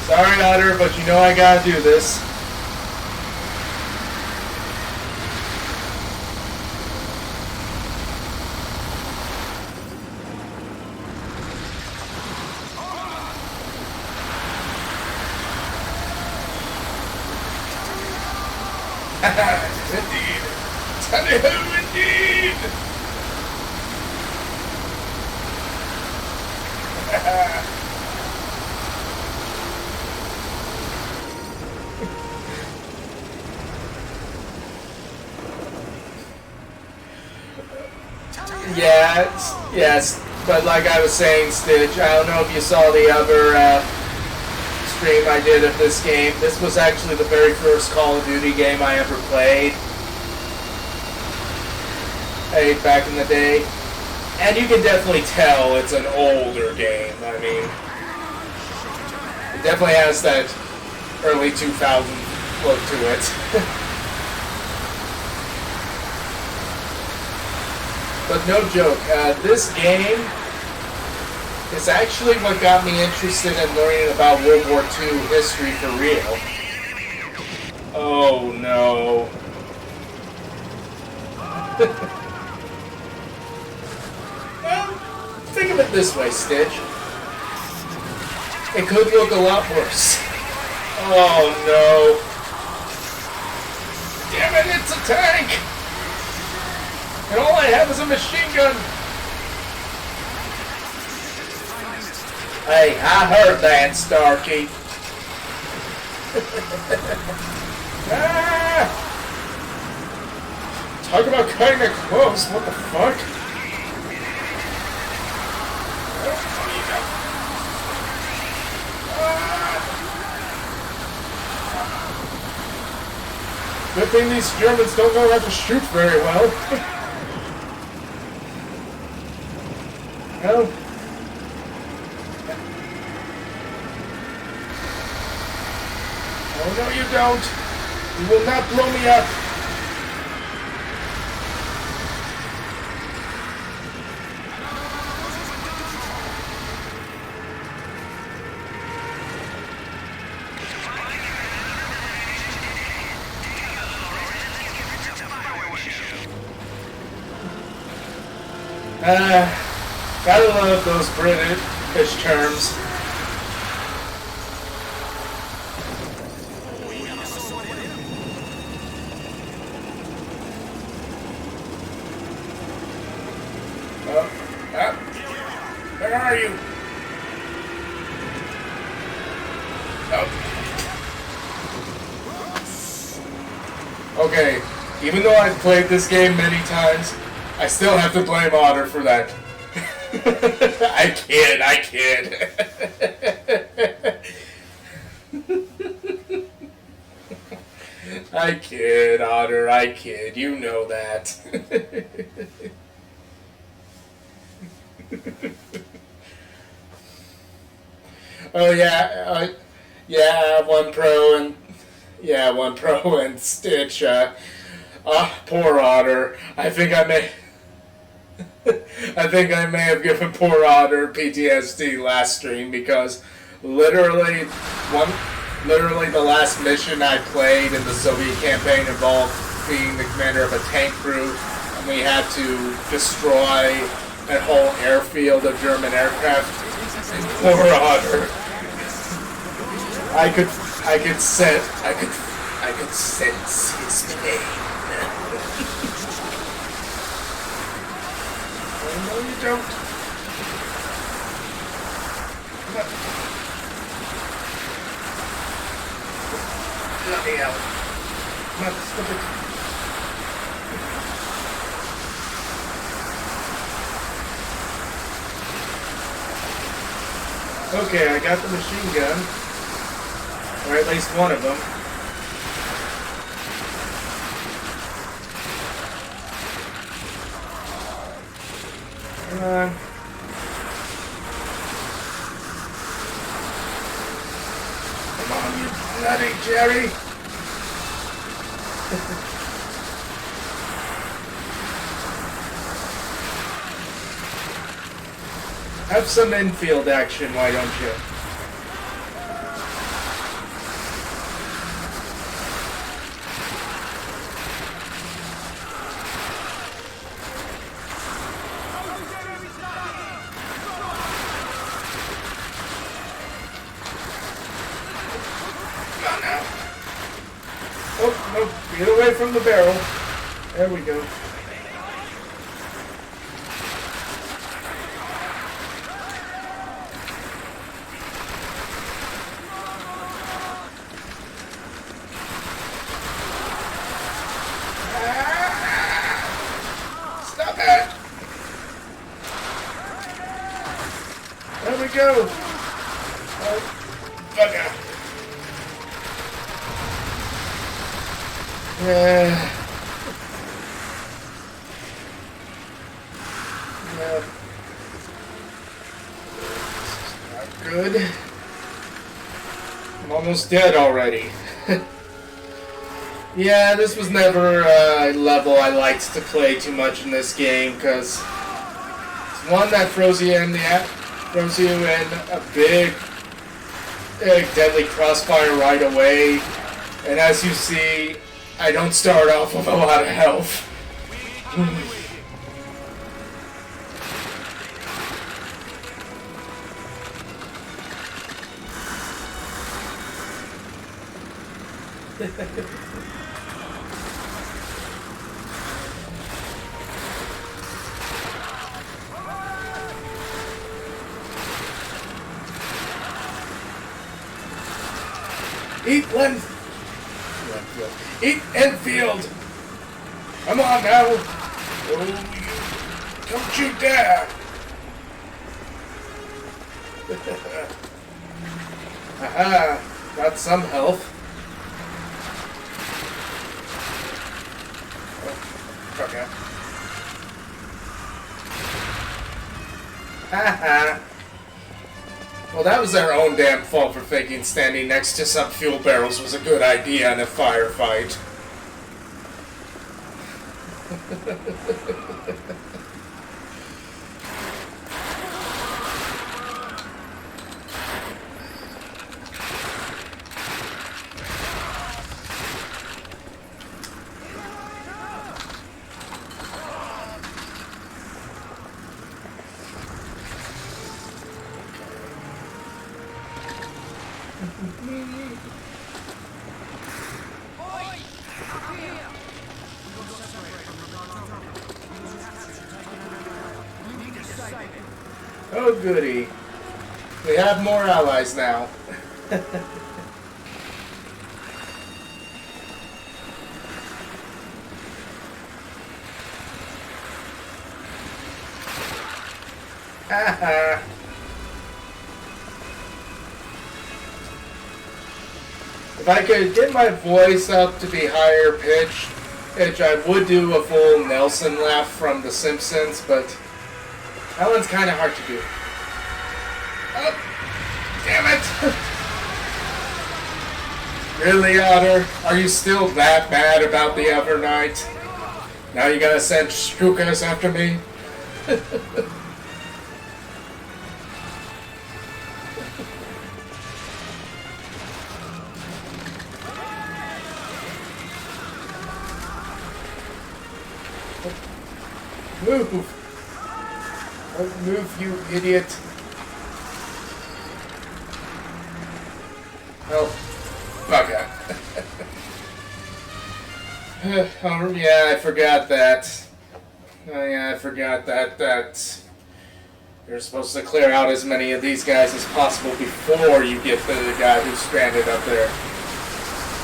Sorry, Otter, but you know I gotta do this. Indeed. Tally-ho, indeed. Yes, but like I was saying, Stitch, I don't know if you saw the other stream I did of this game. This was actually the very first Call of Duty game I ever played. Back in the day. And you can definitely tell it's an older game. I mean, it definitely has that early 2000 look to it. But no joke, this game is actually what got me interested in learning about World War II history for real. Oh no. Well, think of it this way, Stitch. It could look a lot worse. Oh no. Damn it, it's a tank! And all I have is a machine gun! Hey, I heard that, Starkey. Ah! Talk about cutting it close, what the fuck? Good thing these Germans don't know how to shoot very well. Well, oh no you don't. You will not blow me up. Gotta love those British terms. Where are you? Oh. Okay, even though I've played this game many times, I still have to blame Otter for that. I kid. I kid, Otter, I kid. You know that. Oh yeah, yeah, one pro and Stitch. Poor Otter. I think I may have given poor Otter PTSD last stream because literally the last mission I played in the Soviet campaign involved being the commander of a tank crew, and we had to destroy a whole airfield of German aircraft. And poor Otter. I could sense his pain. Oh, no, you don't. Let me out. Come on, stop it. Okay, I got the machine gun. Or at least one of them. Come on. Come on, you bloody Jerry! Have some infield action, why don't you? Come on now. Oh, no, get away from the barrel. There we go. There we go. Oh, bugger. Yeah. Not good. I'm almost dead already. Yeah, this was never a level I liked to play too much in this game because it's one that throws you in a big deadly crossfire right away, and as you see, I don't start off with a lot of health. Eat Enfield! Come on now! Oh, don't you dare! Haha, got some health. Oh, okay. Haha. Well, that was their own damn fault for thinking standing next to some fuel barrels was a good idea in a firefight. Oh goody. We have more allies now. If I could get my voice up to be higher pitched, I would do a full Nelson laugh from The Simpsons, but that one's kind of hard to do. Oh, damn it! Really, Otter? Are you still that bad about the other night? Now you gotta send Strukas after me? Move! Don't move, you idiot! Oh, bugger. Oh, yeah, I forgot that. Oh, yeah, I forgot that you're supposed to clear out as many of these guys as possible before you get to the guy who's stranded up there.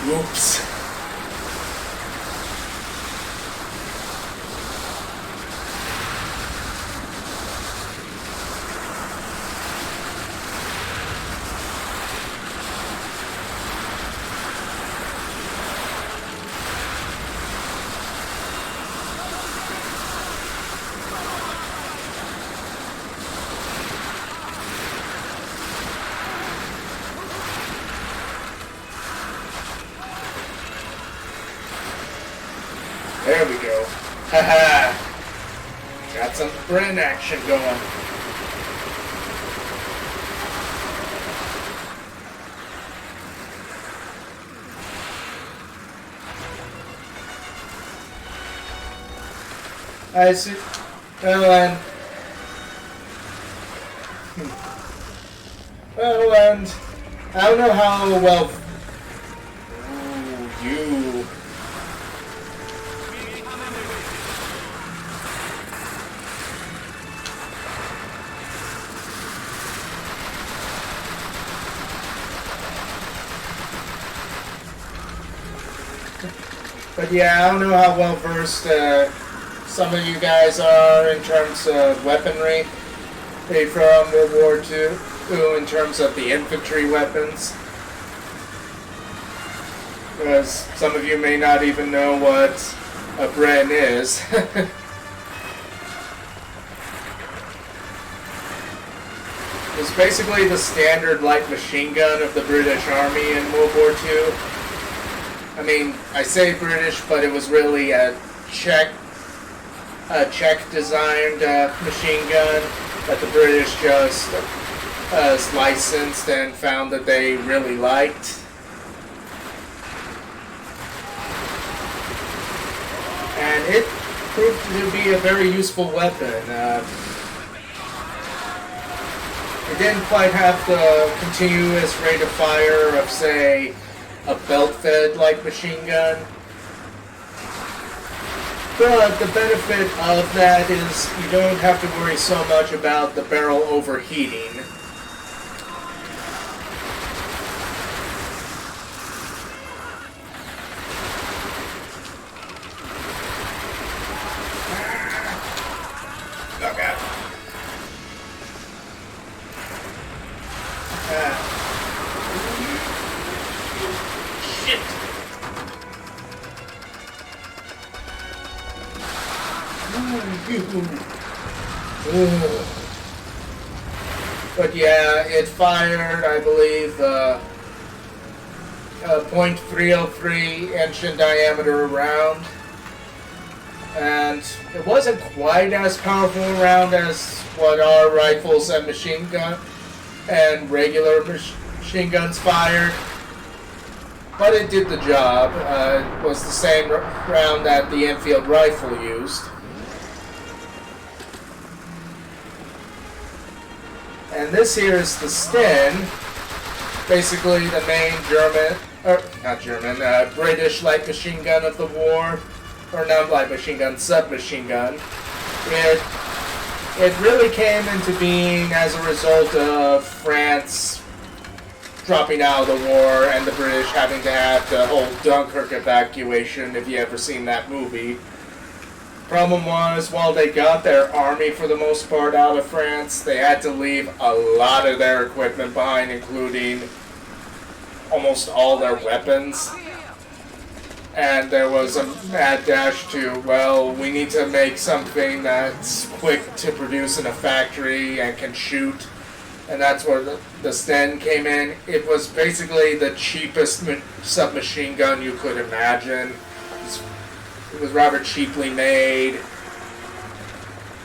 Oops. There we go. Haha! Got some Bren action going. I see. Well, and I don't know how well. Ooh, you. But yeah, I don't know how well versed some of you guys are in terms of weaponry from World War II, in terms of the infantry weapons. Because some of you may not even know what a Bren is. It's basically the standard light machine gun of the British Army in World War II. I mean, I say British, but it was really a Czech designed machine gun that the British just licensed and found that they really liked. And it proved to be a very useful weapon. It didn't quite have the continuous rate of fire of, say, a belt-fed light machine gun. But the benefit of that is you don't have to worry so much about the barrel overheating. Okay. Shit! But yeah, it fired, I believe, a .303 inch in diameter round. And it wasn't quite as powerful a round as what our rifles and machine gun and regular machine guns fired. But it did the job. It was the same round that the Enfield rifle used. And this here is the Sten, basically the main British light machine gun of the war, or not light machine gun, submachine gun. It really came into being as a result of France dropping out of the war and the British having to have the whole Dunkirk evacuation, if you ever seen that movie. Problem was, while they got their army for the most part out of France, they had to leave a lot of their equipment behind, including almost all their weapons. And there was a mad dash to, well, we need to make something that's quick to produce in a factory and can shoot. And that's where the Sten came in. It was basically the cheapest submachine gun you could imagine. It was rather cheaply made.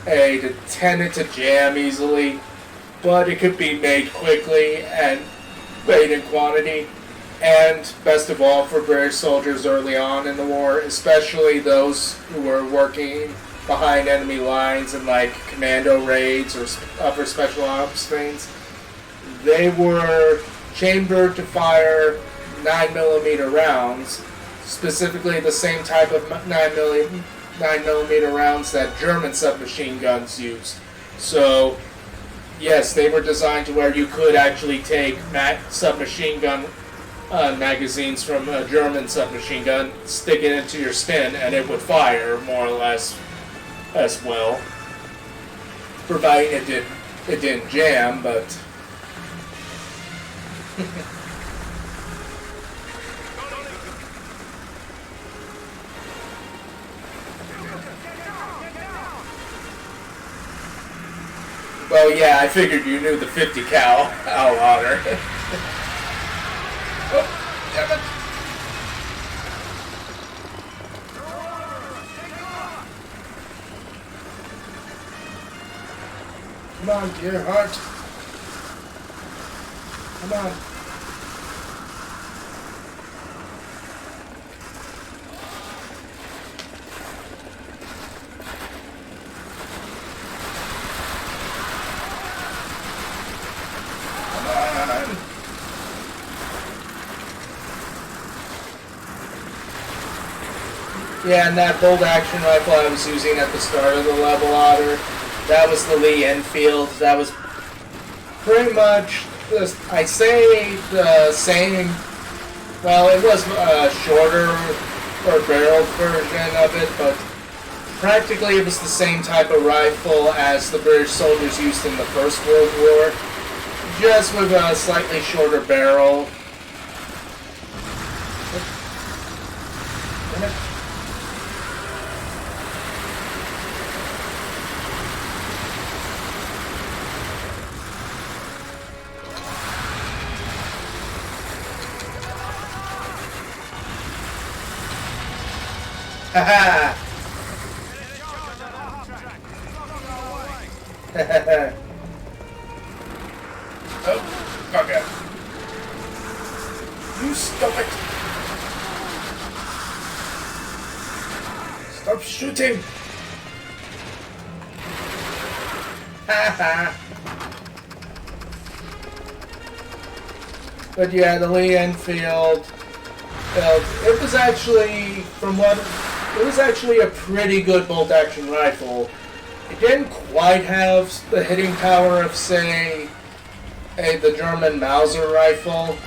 It tended to jam easily, but it could be made quickly and made in quantity. And best of all, for British soldiers early on in the war, especially those who were working behind enemy lines in like commando raids or upper special ops things, they were chambered to fire 9mm rounds, specifically the same type of 9mm rounds that German submachine guns used. So yes, they were designed to where you could actually take submachine gun magazines from a German submachine gun, stick it into your Sten, and it would fire more or less as well, providing it didn't jam. But well, yeah, I figured you knew the 50 cal otter. Oh, damn it. Come on, dear heart. Come on. Yeah, and that bolt action rifle I was using at the start of the level, Otter, that was the Lee Enfield. That was pretty much, I'd say, the same. Well, it was a shorter or barreled version of it, but practically it was the same type of rifle as the British soldiers used in the First World War, just with a slightly shorter barrel. Haha! Oh, bugger. You stop it! Stop shooting! Haha! But yeah, the Lee Enfield, it was actually, it was actually a pretty good bolt-action rifle. It didn't quite have the hitting power of, say, the German Mauser rifle,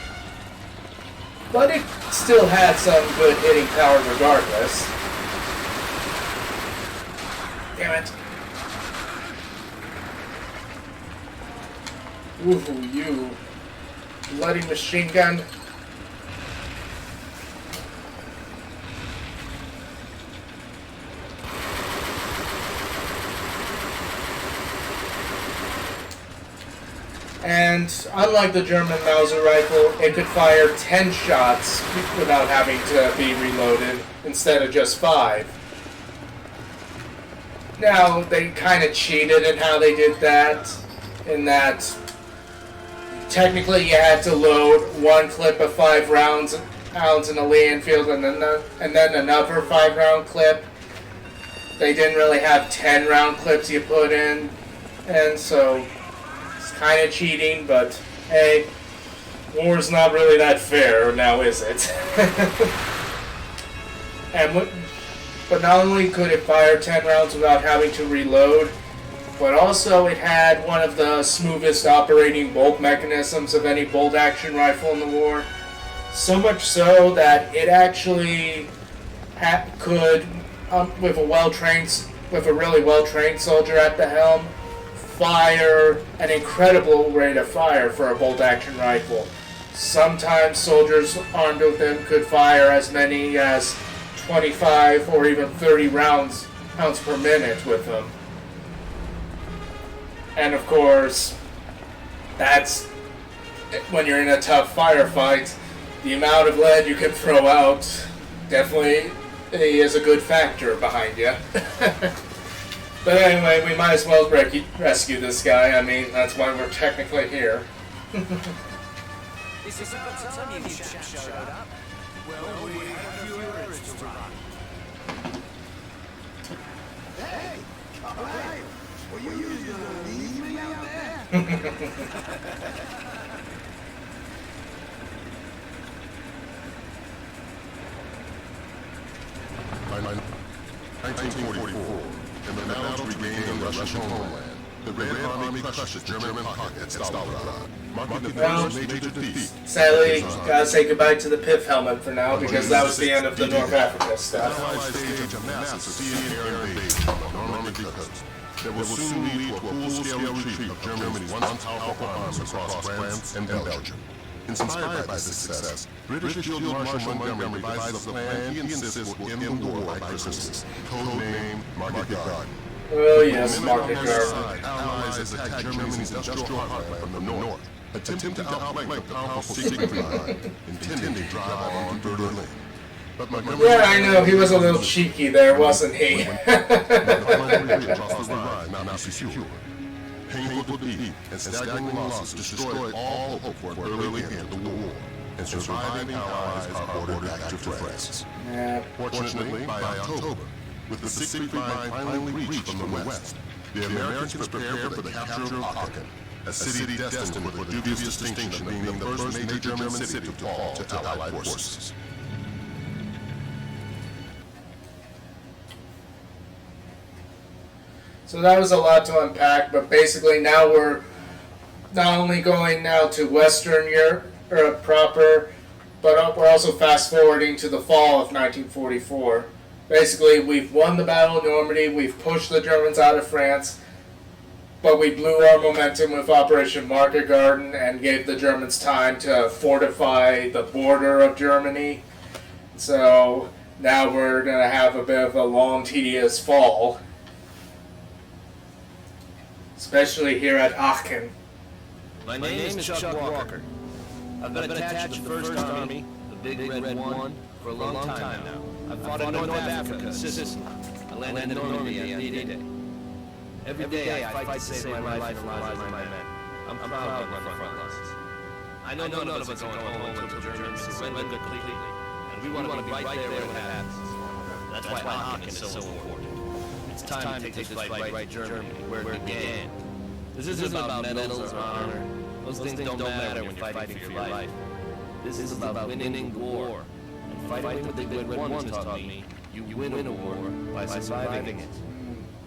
but it still had some good hitting power regardless. Damn it. Ooh, you bloody machine gun. And unlike the German Mauser rifle, it could fire 10 shots without having to be reloaded instead of just 5. Now, they kind of cheated in how they did that, in that technically you had to load one clip of 5 rounds in a Lee Enfield and then another 5-round clip. They didn't really have 10-round clips you put in, and so kind of cheating, but hey, war's not really that fair now, is it? But not only could it fire 10 rounds without having to reload, but also it had one of the smoothest operating bolt mechanisms of any bolt-action rifle in the war. So much so that it actually could with a really well-trained soldier at the helm, fire an incredible rate of fire for a bolt-action rifle. Sometimes soldiers armed with them could fire as many as 25 or even 30 rounds per minute with them. And of course, that's when you're in a tough firefight, the amount of lead you can throw out definitely is a good factor behind you. But anyway, we might as well rescue this guy. I mean, that's why we're technically here. This is about time you chaps showed up. Well, we had a few errands to run. Hey! Alright! Were you just gonna leave me out there? By 1944, in the battle to regain the Russian homeland, the Red Army crushed the German pocket at Stalingrad, marking the first major defeat. Sadly, gotta say goodbye to the Piff helmet for now, because that was the end of the North Africa stuff. Allies staged a massive sea and air invasion on the Normandy coast that will soon lead to a full-scale retreat of Germany's once powerful arms across France and Belgium. Inspired by this success, British Field Marshal Montgomery devised a plan he insists will end the war by Christmas, codenamed Market Garden. Oh yes, Market Garden. Allies attacked Germany's industrial heartland from the north, attempting to outflank the powerful Siegfried Line, intending to drive on Berlin. But Montgomery... Yeah, I know, he was a little cheeky there, wasn't he? Painful defeat and staggering losses destroyed all hope for an early end of the war, and surviving allies are ordered back to France. Yeah. Fortunately, by October, with the Siegfried Line finally reached from the west, the Americans prepared for the capture of Aachen, a city destined for the dubious distinction of being the first major German city to fall to Allied forces. So that was a lot to unpack, but basically now we're not only going now to Western Europe proper, but we're also fast forwarding to the fall of 1944. Basically, we've won the Battle of Normandy, we've pushed the Germans out of France, but we blew our momentum with Operation Market Garden and gave the Germans time to fortify the border of Germany. So now we're going to have a bit of a long, tedious fall. Especially here at Aachen. My name is Chuck Walker. I've been attached to the 1st Army, the Big Red One, for a long time now. I've fought in North Africa, Sicily. I landed in Normandy on D-Day. Every day I fight to save my life and the lives of my men. I'm proud of my front lines. I know none of us are going home until the Germans surrender completely, and we want to be right there when it happens. That's why Aachen is so important. It's time to take this fight right to Germany, where it began. This isn't about medals or honor. Those things don't matter when you're fighting for your life. This is about winning war. And fighting with the Big Red One has taught me, you win a war by surviving it.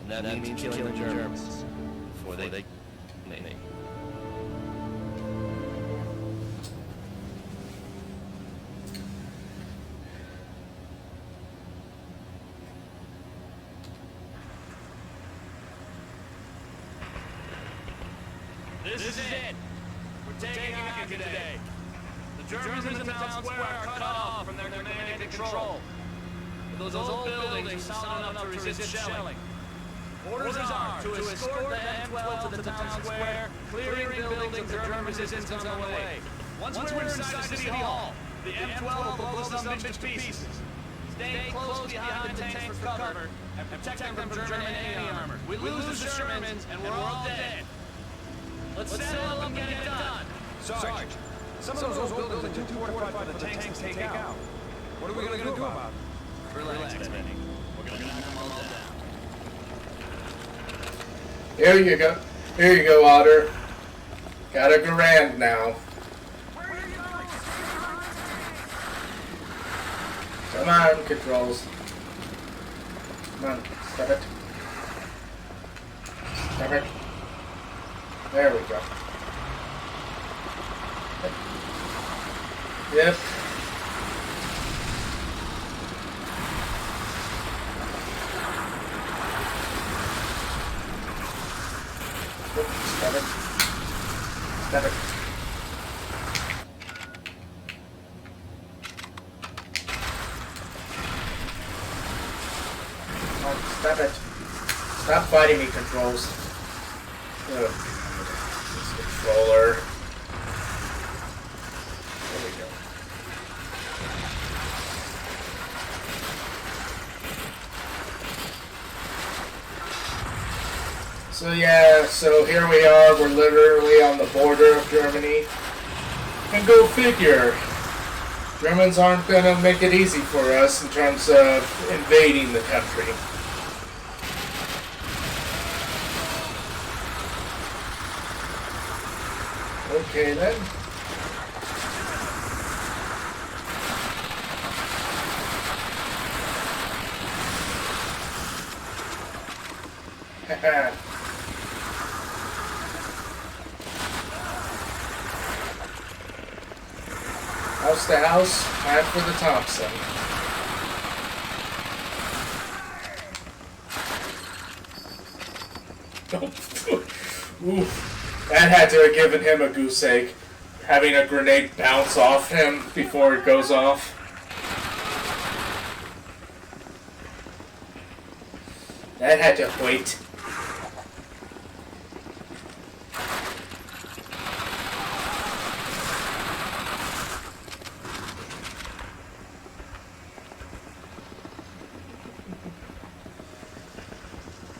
And that means killing the Germans before they name. This is it. We're taking Aachen today. The Germans in the town square are cut off from their command and control. Those old buildings are solid enough to resist shelling. Orders are to escort the M12 to the town square, clearing buildings of German resistance on the way. Once we're inside the city hall, the M12 will blow some bitch to pieces. Stay close behind the tanks for cover and protect them from German anti-armor. We lose the Shermans and we're all dead. Let's settle and get it done. Sarge, some of those old buildings are too fortified for the tanks to take out. What are we going to do about it? Relax, Benny. We're gonna knock them all down. Here you go. Here you go, Otter. Got a grand now. Come on, controls. Come on, stop it. Stop it. There we go. Yep. Stab it. Stab it. Come on, stab it. Stop fighting me, controls. Oh, God. This controller. There we go. So yeah, so here we are, we're literally on the border of Germany. And go figure, Germans aren't gonna make it easy for us in terms of invading the country. Okay then. Haha. House to house, time for the Thompson. Oof. That had to have given him a goose egg. Having a grenade bounce off him before it goes off. That had to wait.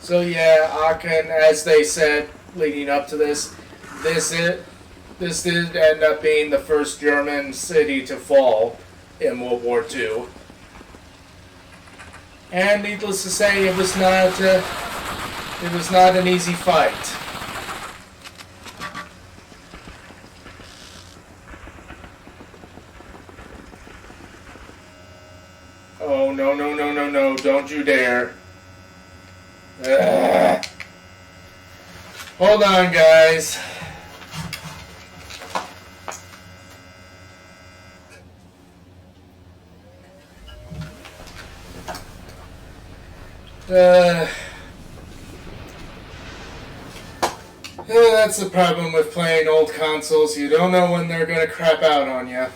So yeah, Aachen, as they said leading up to this did end up being the first German city to fall in World War II. And needless to say, it was not an easy fight. Oh no no no no no! Don't you dare! Ugh. Hold on, guys. That's the problem with playing old consoles. You don't know when they're gonna crap out on you.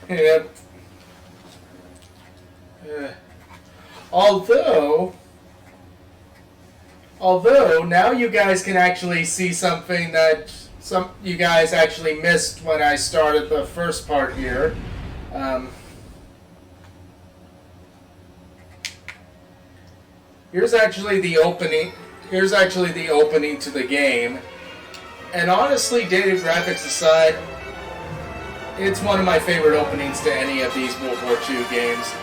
Yep. Although now you guys can actually see something that some you guys actually missed when I started the first part here. Here's actually the opening. Here's actually the opening to the game. And honestly, dated graphics aside, it's one of my favorite openings to any of these World War II games.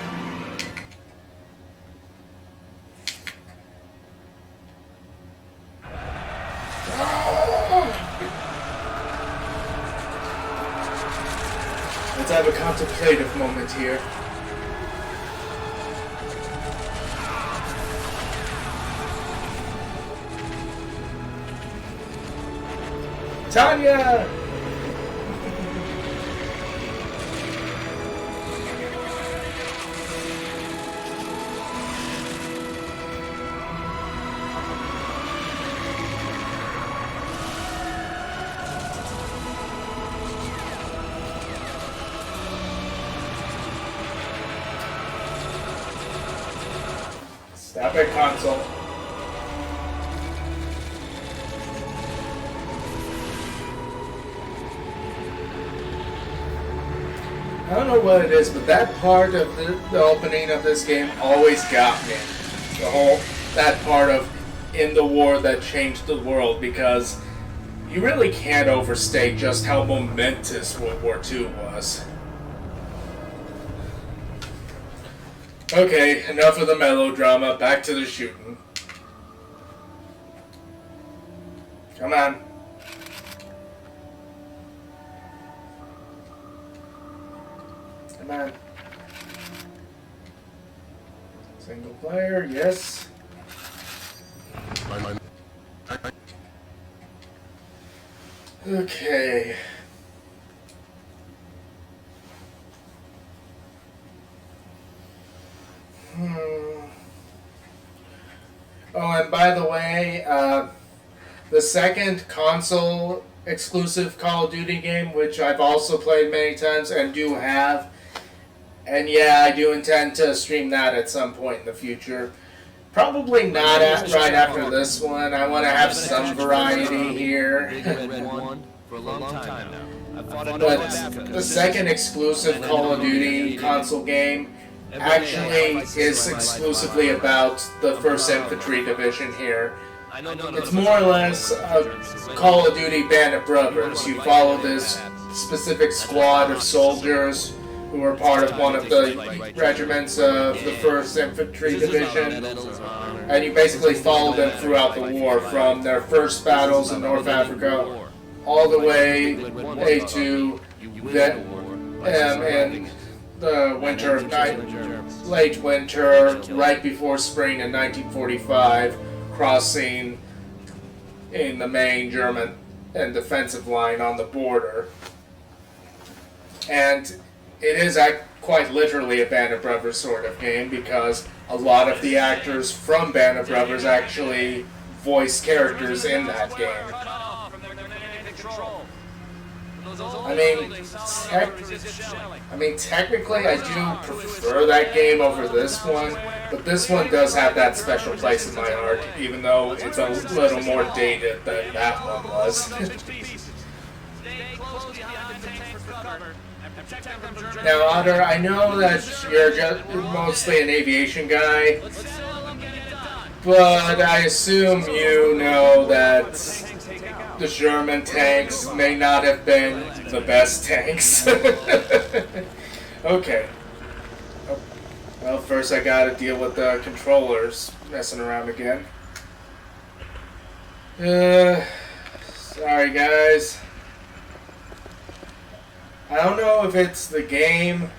Let's have a contemplative moment here. Tanya! Stop it, console. I don't know what it is, but that part of the opening of this game always got me. That part of in the war that changed the world, because you really can't overstate just how momentous World War II was. Okay, enough of the melodrama, back to the shooting. Come on. Come on. Single player, yes. Okay. and by the way, the second console exclusive Call of Duty game, which I've also played many times and do have, and yeah, I do intend to stream that at some point in the future. Probably not right after this one. I want to have some variety here. For a long time now. But the second exclusive Call of Duty console game actually is exclusively about the 1st Infantry Division here. It's more or less a Call of Duty Band of Brothers. You follow this specific squad of soldiers who are part of one of the regiments of the 1st Infantry Division, and you basically follow them throughout the war, from their first battles in North Africa all the way to in the winter of late winter, right before spring in 1945, crossing in the main German and defensive line on the border. And it is quite literally a Band of Brothers sort of game, because a lot of the actors from Band of Brothers actually voice characters in that game. I mean, technically I do prefer that game over this one, but this one does have that special place in my heart, even though it's a little more dated than that one was. Now, Otter, I know that you're just mostly an aviation guy, but I assume you know that the German tanks may not have been the best tanks. Okay. Well, first I gotta deal with the controllers messing around again. Sorry guys. I don't know if it's the game,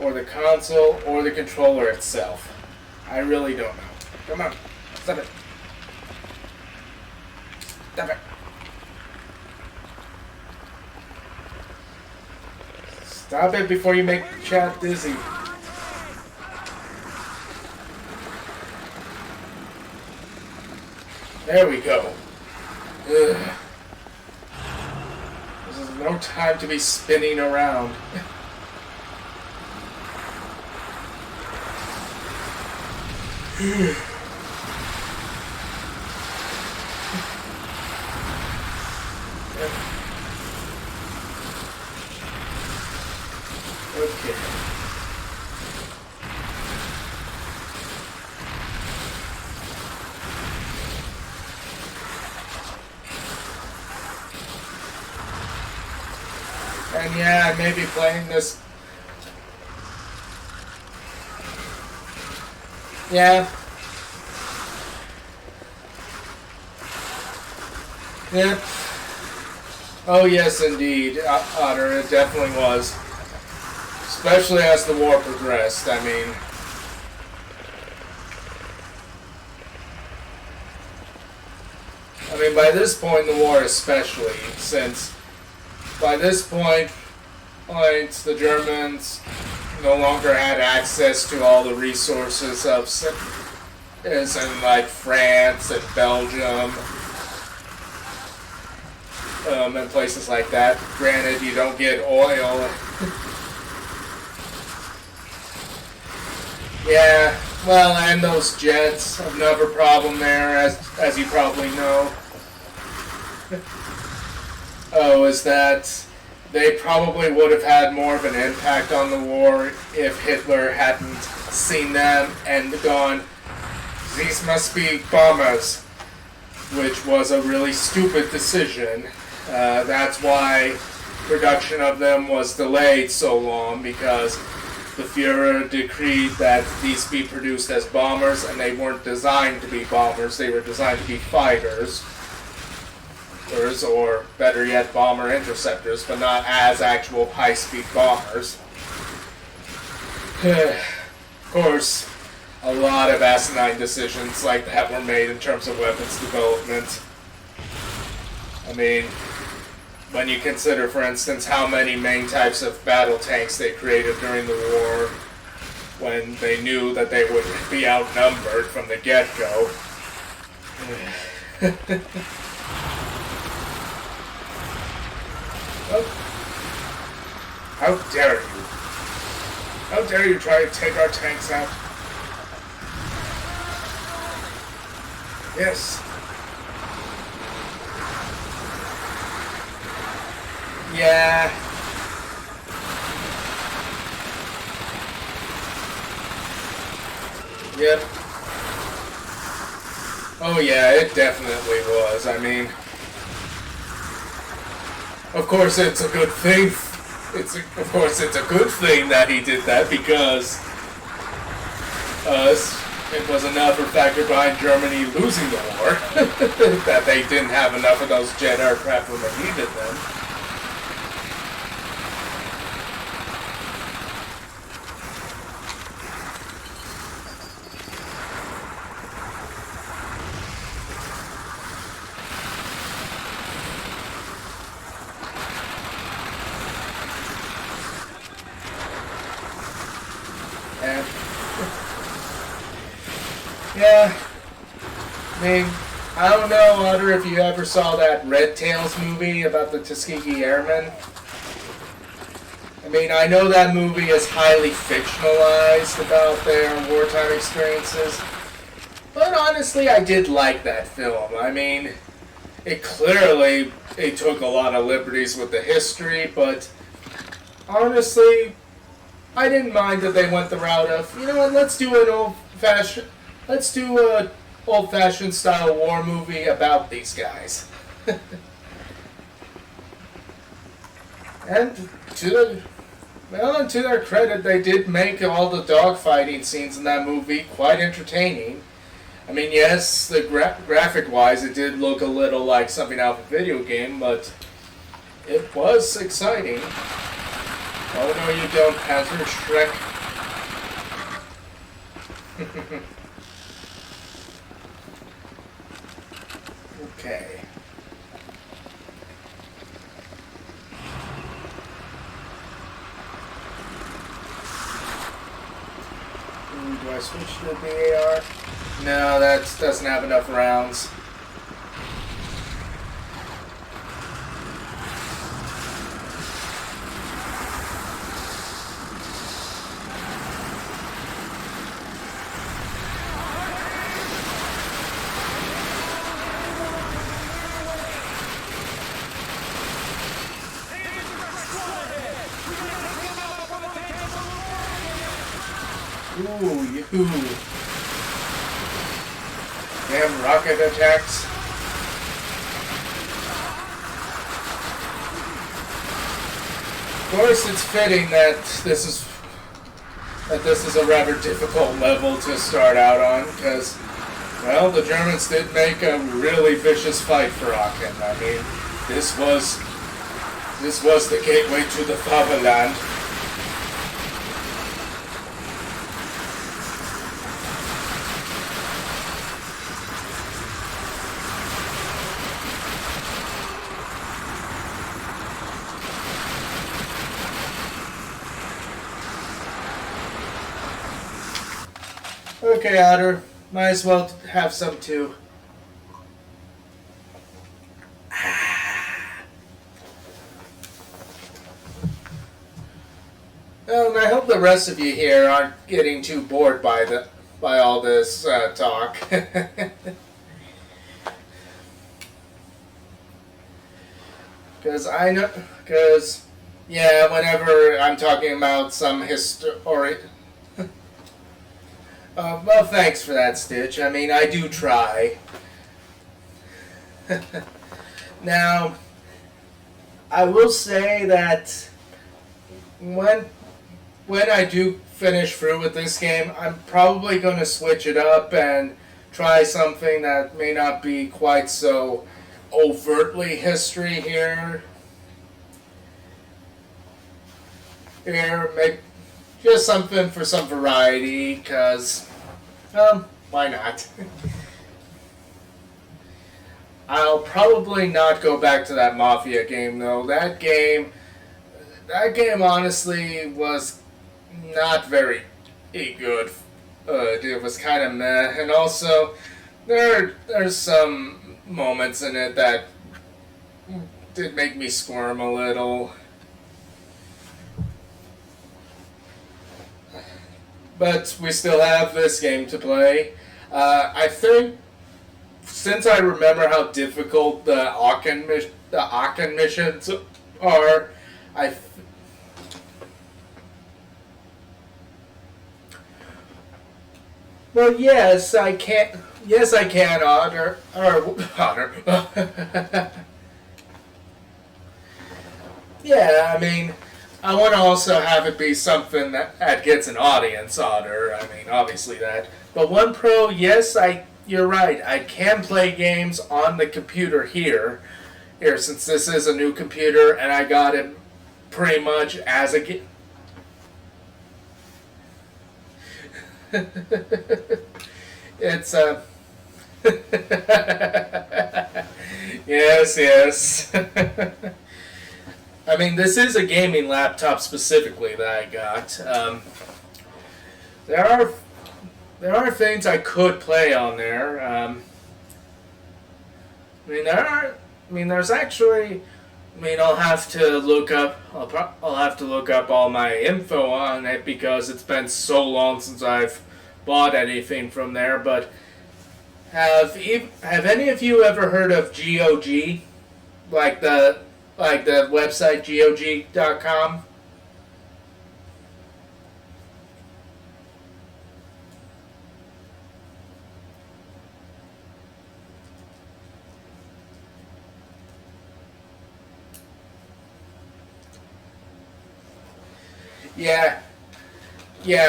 or the console, or the controller itself. I really don't know. Come on. Stop it. Stop it. Stop it before you make chat dizzy. There we go. Ugh. This is no time to be spinning around. Okay. And yeah, I may be playing this. Yeah. Yep. Oh yes, indeed, Otter, it definitely was. Especially as the war progressed, I mean. By this point in the war especially, since by this point, the Germans no longer had access to all the resources of, as in like France and Belgium, and places like that. Granted, you don't get oil. Yeah, well, and those jets, another problem there, as you probably know. Oh, is that they probably would have had more of an impact on the war if Hitler hadn't seen them and gone, these must be bombers, which was a really stupid decision. That's why production of them was delayed so long, because the Fuhrer decreed that these be produced as bombers, and they weren't designed to be bombers, they were designed to be fighters. Or better yet, bomber interceptors, but not as actual high-speed bombers. Of course, a lot of asinine decisions like that were made in terms of weapons development. I mean, when you consider, for instance, how many main types of battle tanks they created during the war, when they knew that they would be outnumbered from the get-go. Oh. How dare you? How dare you try to take our tanks out? Yes. Yeah. Yep. Oh yeah, it definitely was. I mean, of course it's a good thing. Of course it's a good thing that he did that because it was another factor behind Germany losing the war that they didn't have enough of those jet aircraft when they needed them. Yeah, I mean, I don't know, Otter, if you ever saw that Red Tails movie about the Tuskegee Airmen. I mean, I know that movie is highly fictionalized about their wartime experiences, but honestly, I did like that film. I mean, it took a lot of liberties with the history, but honestly, I didn't mind that they went the route of, you know what, let's do an old-fashioned style war movie about these guys. And to their credit, they did make all the dogfighting scenes in that movie quite entertaining. I mean, yes, the graphic-wise, it did look a little like something out of a video game, but it was exciting. Oh no, you don't, Hazard Shrek. Okay. Do I switch to the BAR? No, that doesn't have enough rounds. Ooh, yoo. Damn rocket attacks. Of course, it's fitting that this is a rather difficult level to start out on, because, well, the Germans did make a really vicious fight for Aachen. I mean, this was the gateway to the fatherland. Okay, Otter. Might as well have some too. Well, and I hope the rest of you here aren't getting too bored by all this talk. Because yeah, whenever I'm talking about some well, thanks for that, Stitch. I mean, I do try. Now, I will say that when I do finish through with this game, I'm probably going to switch it up and try something that may not be quite so overtly history here. Maybe just something for some variety, because, why not? I'll probably not go back to that Mafia game, though. That game honestly was not very good. It was kind of meh, and also, there's some moments in it that did make me squirm a little. But we still have this game to play. I think, since I remember how difficult the Aachen missions are, well, yes, I can. Yes, I can honor. Yeah, I mean, I want to also have it be something that gets an audience honor. I mean, obviously that. But One Pro, yes, you're right. I can play games on the computer here, since this is a new computer, and I got it pretty much as a game. It's yes. I mean, this is a gaming laptop specifically that I got. There are things I could play on there. There's actually. I'll have to look up. I'll have to look up all my info on it because it's been so long since I've bought anything from there. But have any of you ever heard of GOG, like the website GOG.com? Yeah,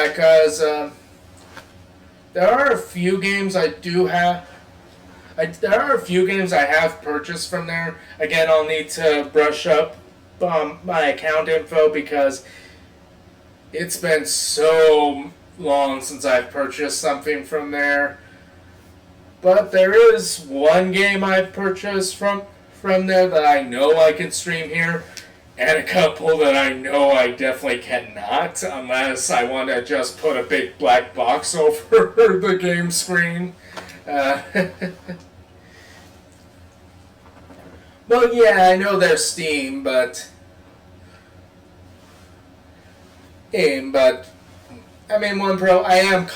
because there are a few games I do have. There are a few games I have purchased from there. Again, I'll need to brush up my account info because it's been so long since I've purchased something from there. But there is one game I've purchased from there that I know I can stream here, and a couple that I know I definitely cannot, unless I want to just put a big black box over the game screen. Well, yeah, I know there's Steam, but I mean, One Pro, I am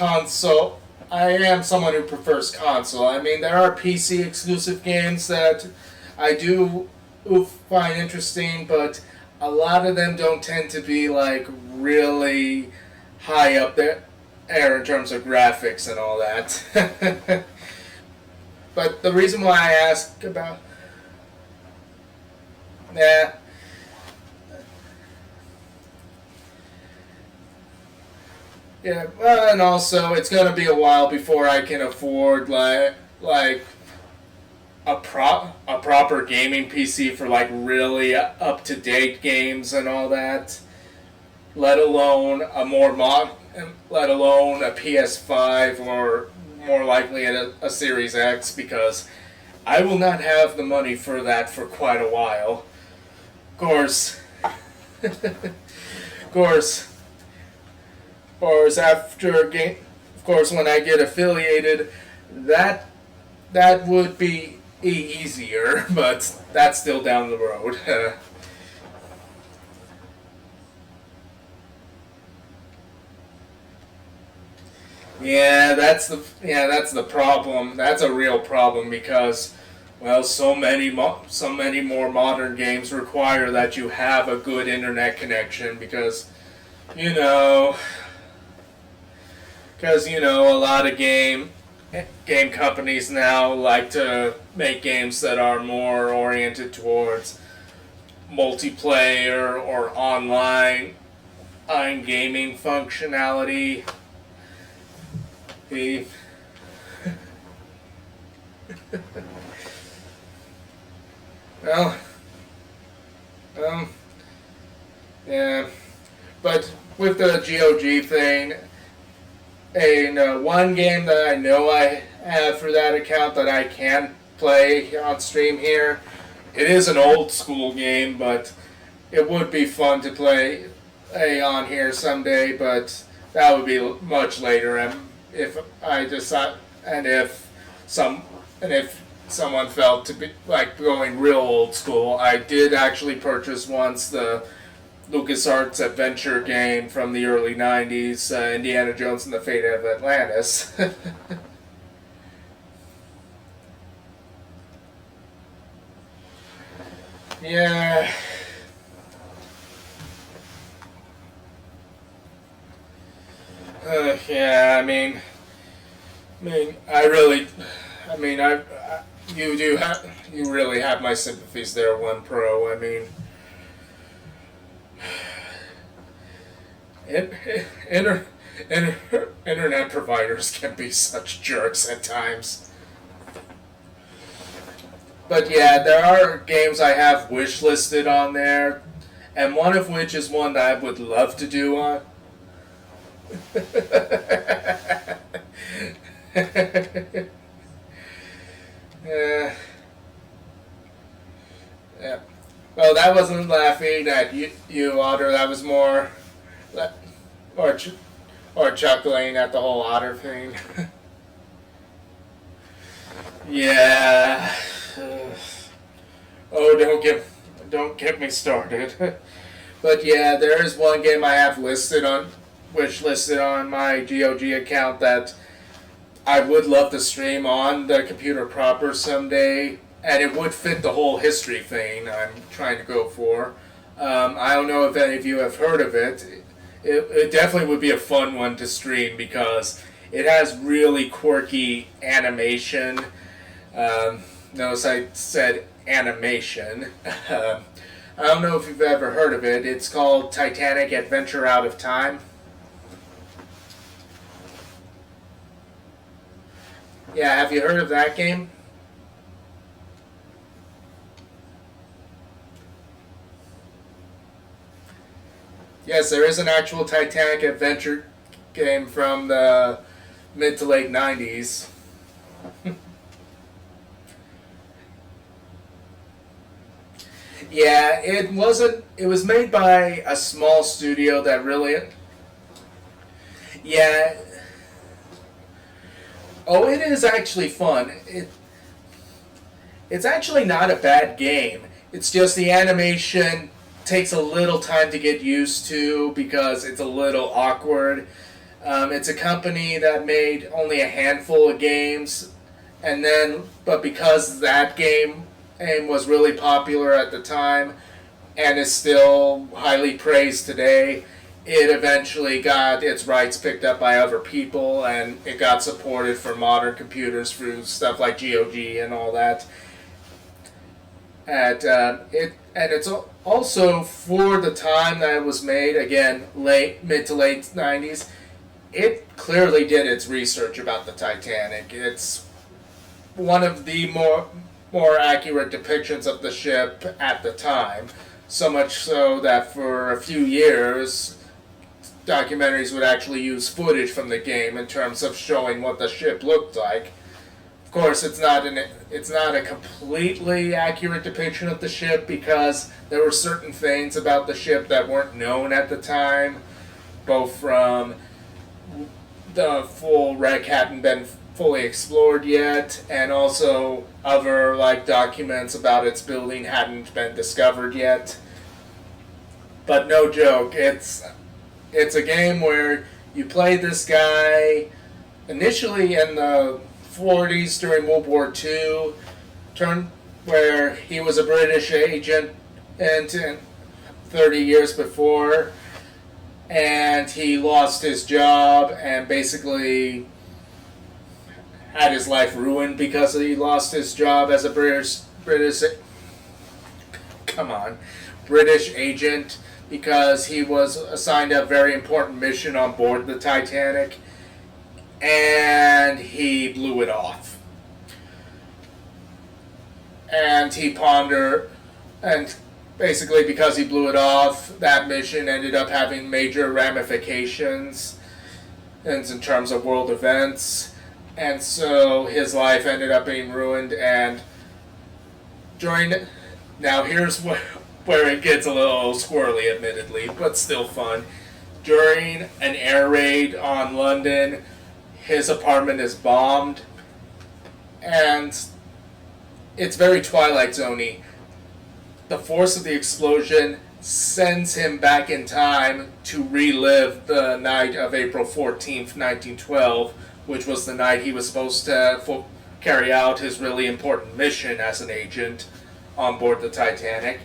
someone who prefers console. I mean, there are PC exclusive games that I do find interesting, but a lot of them don't tend to be like really high up there in terms of graphics and all that. But the reason why I ask about yeah, well, and also it's gonna be a while before I can afford like a proper gaming PC for like really up to date games and all that. Let alone a PS5 or more likely a Series X, because I will not have the money for that for quite a while. Of course, when I get affiliated, that would be easier, but that's still down the road. Yeah, that's the problem. That's a real problem because, well, so many more modern games require that you have a good internet connection because, a lot of game companies now like to make games that are more oriented towards multiplayer or online gaming functionality. Well, yeah, but with the GOG thing, one game that I know I have for that account that I can play on stream here, it is an old school game, but it would be fun to play on here someday, but that would be much later. If I decide, and if and if someone felt to be like going real old school, I did actually purchase once the LucasArts adventure game from the early 90s, Indiana Jones and the Fate of Atlantis. Yeah. Yeah, you really have my sympathies there, One Pro. I mean, internet providers can be such jerks at times. But yeah, there are games I have wish listed on there, and one of which is one that I would love to do on. Yeah. Well, that wasn't laughing at you, Otter. That was more, or chuckling at the whole Otter thing. Yeah. Oh, don't get me started. But yeah, there is one game I have listed on my GOG account that I would love to stream on the computer proper someday, and it would fit the whole history thing I'm trying to go for. I don't know if any of you have heard of it. It definitely would be a fun one to stream because it has really quirky animation. Notice I said animation. I don't know if you've ever heard of it. It's called Titanic Adventure Out of Time. Yeah, have you heard of that game? Yes, there is an actual Titanic adventure game from the mid to late 90s. Yeah, it was made by a small studio that really... Yeah. Oh, it is actually fun. It's actually not a bad game. It's just the animation takes a little time to get used to because it's a little awkward. It's a company that made only a handful of games, but because that game was really popular at the time and is still highly praised today, it eventually got its rights picked up by other people, and it got supported for modern computers through stuff like GOG and all that. And it's also, for the time that it was made, again, mid to late 90s, it clearly did its research about the Titanic. It's one of the more accurate depictions of the ship at the time, so much so that for a few years documentaries would actually use footage from the game in terms of showing what the ship looked like. Of course, it's not a completely accurate depiction of the ship because there were certain things about the ship that weren't known at the time, both from the full wreck hadn't been fully explored yet, and also other documents about its building hadn't been discovered yet. But no joke, it's a game where you play this guy initially in the 40s during World War II, where he was a British agent and 30 years before, and he lost his job and basically had his life ruined because he lost his job as a British agent, because he was assigned a very important mission on board the Titanic, and he blew it off. And basically because he blew it off, that mission ended up having major ramifications in terms of world events, and so his life ended up being ruined. And now here's where it gets a little squirrely, admittedly, but still fun. During an air raid on London, his apartment is bombed, and it's very Twilight Zone-y. The force of the explosion sends him back in time to relive the night of April 14th, 1912, which was the night he was supposed to carry out his really important mission as an agent on board the Titanic.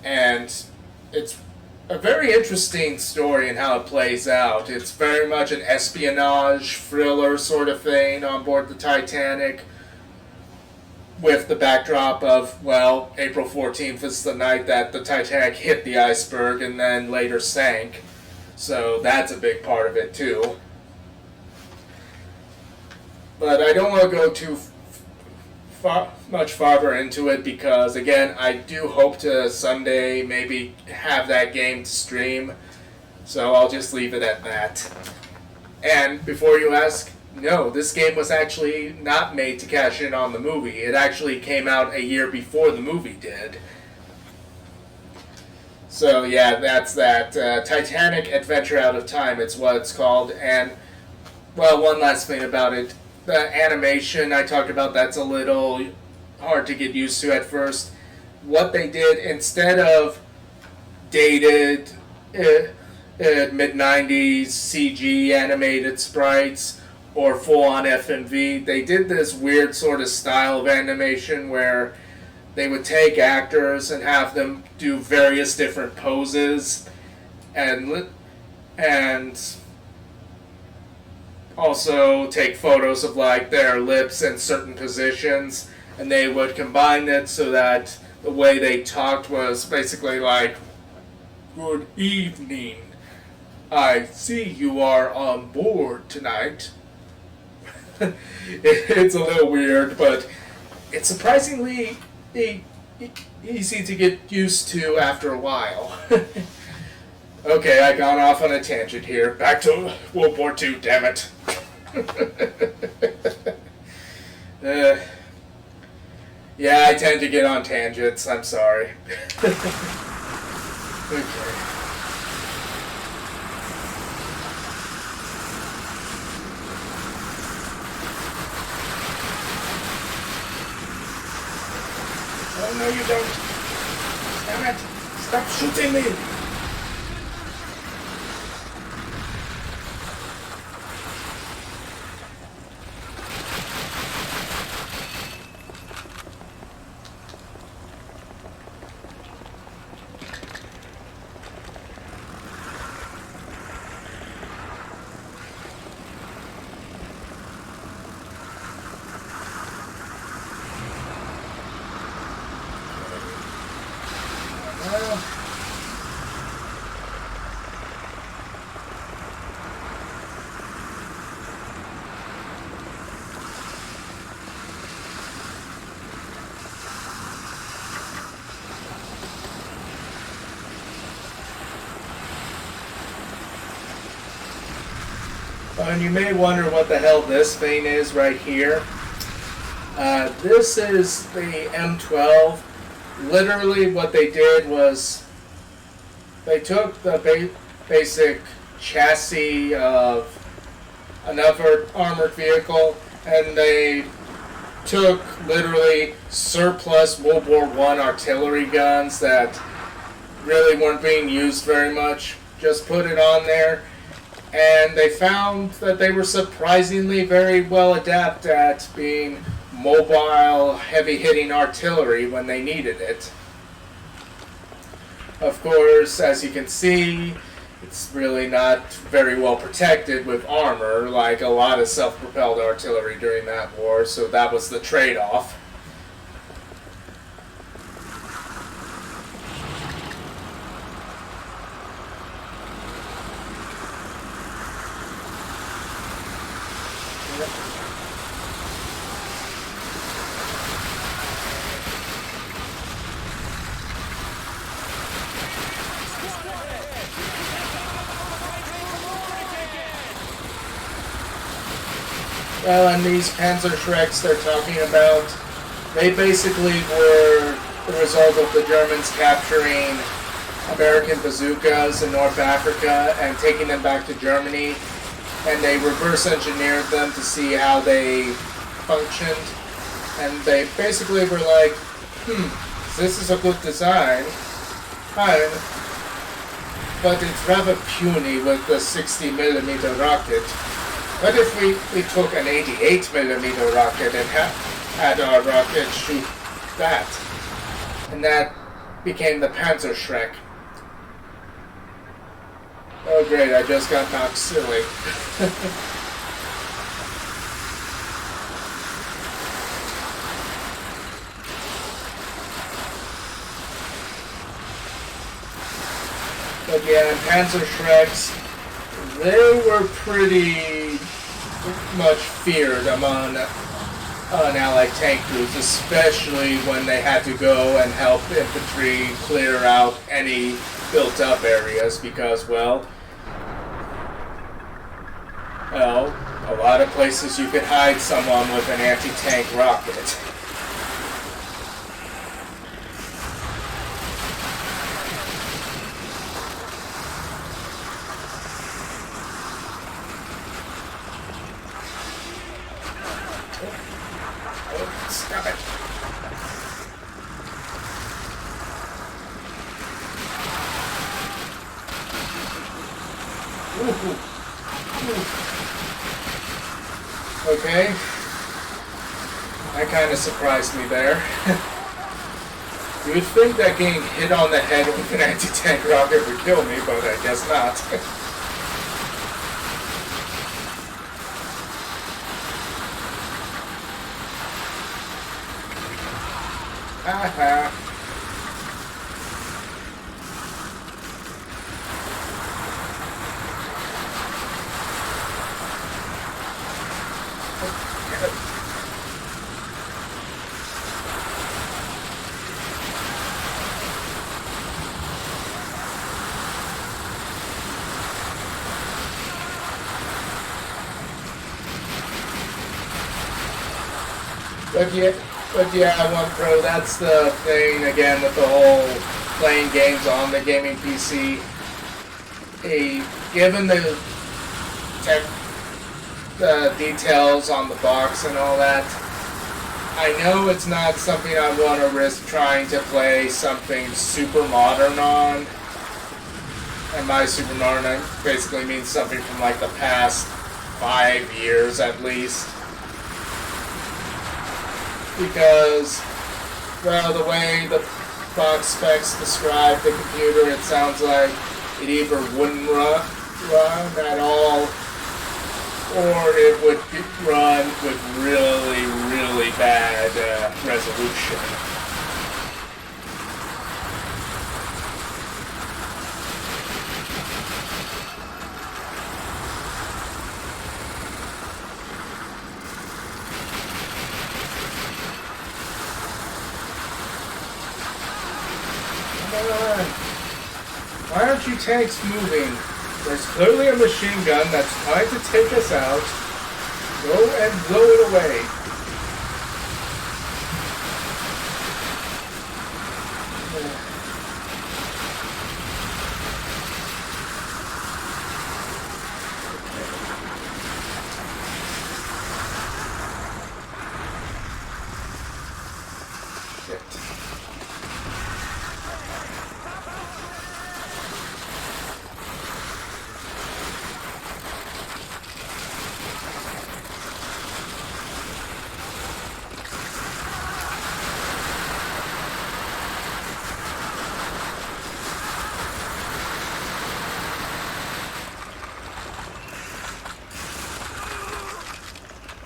And it's a very interesting story in how it plays out. It's very much an espionage thriller sort of thing on board the Titanic, with the backdrop of, well, April 14th is the night that the Titanic hit the iceberg and then later sank. So that's a big part of it too. But I don't want to go too much farther into it because, again, I do hope to someday maybe have that game to stream. So I'll just leave it at that. And before you ask, no, this game was actually not made to cash in on the movie. It actually came out a year before the movie did. So yeah, that's that. Titanic Adventure Out of Time, it's what it's called. And, well, one last thing about it. The animation I talked about, that's a little hard to get used to at first. What they did, instead of dated mid-90s CG animated sprites or full-on FMV, they did this weird sort of style of animation where they would take actors and have them do various different poses and also take photos of like their lips in certain positions, and they would combine it so that the way they talked was basically like, "Good evening. I see you are on board tonight." It's a little weird, but it's surprisingly easy to get used to after a while. Okay, I got off on a tangent here. Back to World War II, damn it. Yeah, I tend to get on tangents. I'm sorry. Okay. Oh, no, you don't. Damn it. Stop shooting me. And you may wonder what the hell this thing is right here. This is the M12. Literally what they did was they took the basic chassis of another armored vehicle and they took literally surplus World War I artillery guns that really weren't being used very much, just put it on there, and they found that they were surprisingly very well adept at being mobile, heavy-hitting artillery when they needed it. Of course, as you can see, it's really not very well protected with armor, like a lot of self-propelled artillery during that war, so that was the trade-off. Well, and these Panzer Shreks they're talking about, they basically were the result of the Germans capturing American bazookas in North Africa and taking them back to Germany, and they reverse engineered them to see how they functioned. And they basically were like, this is a good design, fine, but it's rather puny with the 60mm rocket. What if we took an 88mm rocket and had our rocket shoot that? And that became the Panzer Shrek. Oh great, I just got knocked silly. But yeah, Panzer Shreks, they were pretty much feared among Allied tank crews, especially when they had to go and help infantry clear out any built-up areas because, well, a lot of places you could hide someone with an anti-tank rocket. Stop it. Okay. That kind of surprised me there. You would think that getting hit on the head with an anti-tank rocket would kill me, but I guess not. Haha. But yeah, One Pro, that's the thing again with the whole playing games on the gaming PC. Given the details on the box and all that, I know it's not something I want to risk trying to play something super modern on. And by super modern, basically means something from like the past 5 years at least. Because, well, the way the box specs describe the computer, it sounds like it either wouldn't run at all, or it would run with really, really bad resolution. Why aren't you tanks moving? There's clearly a machine gun that's trying to take us out. Go and blow it away.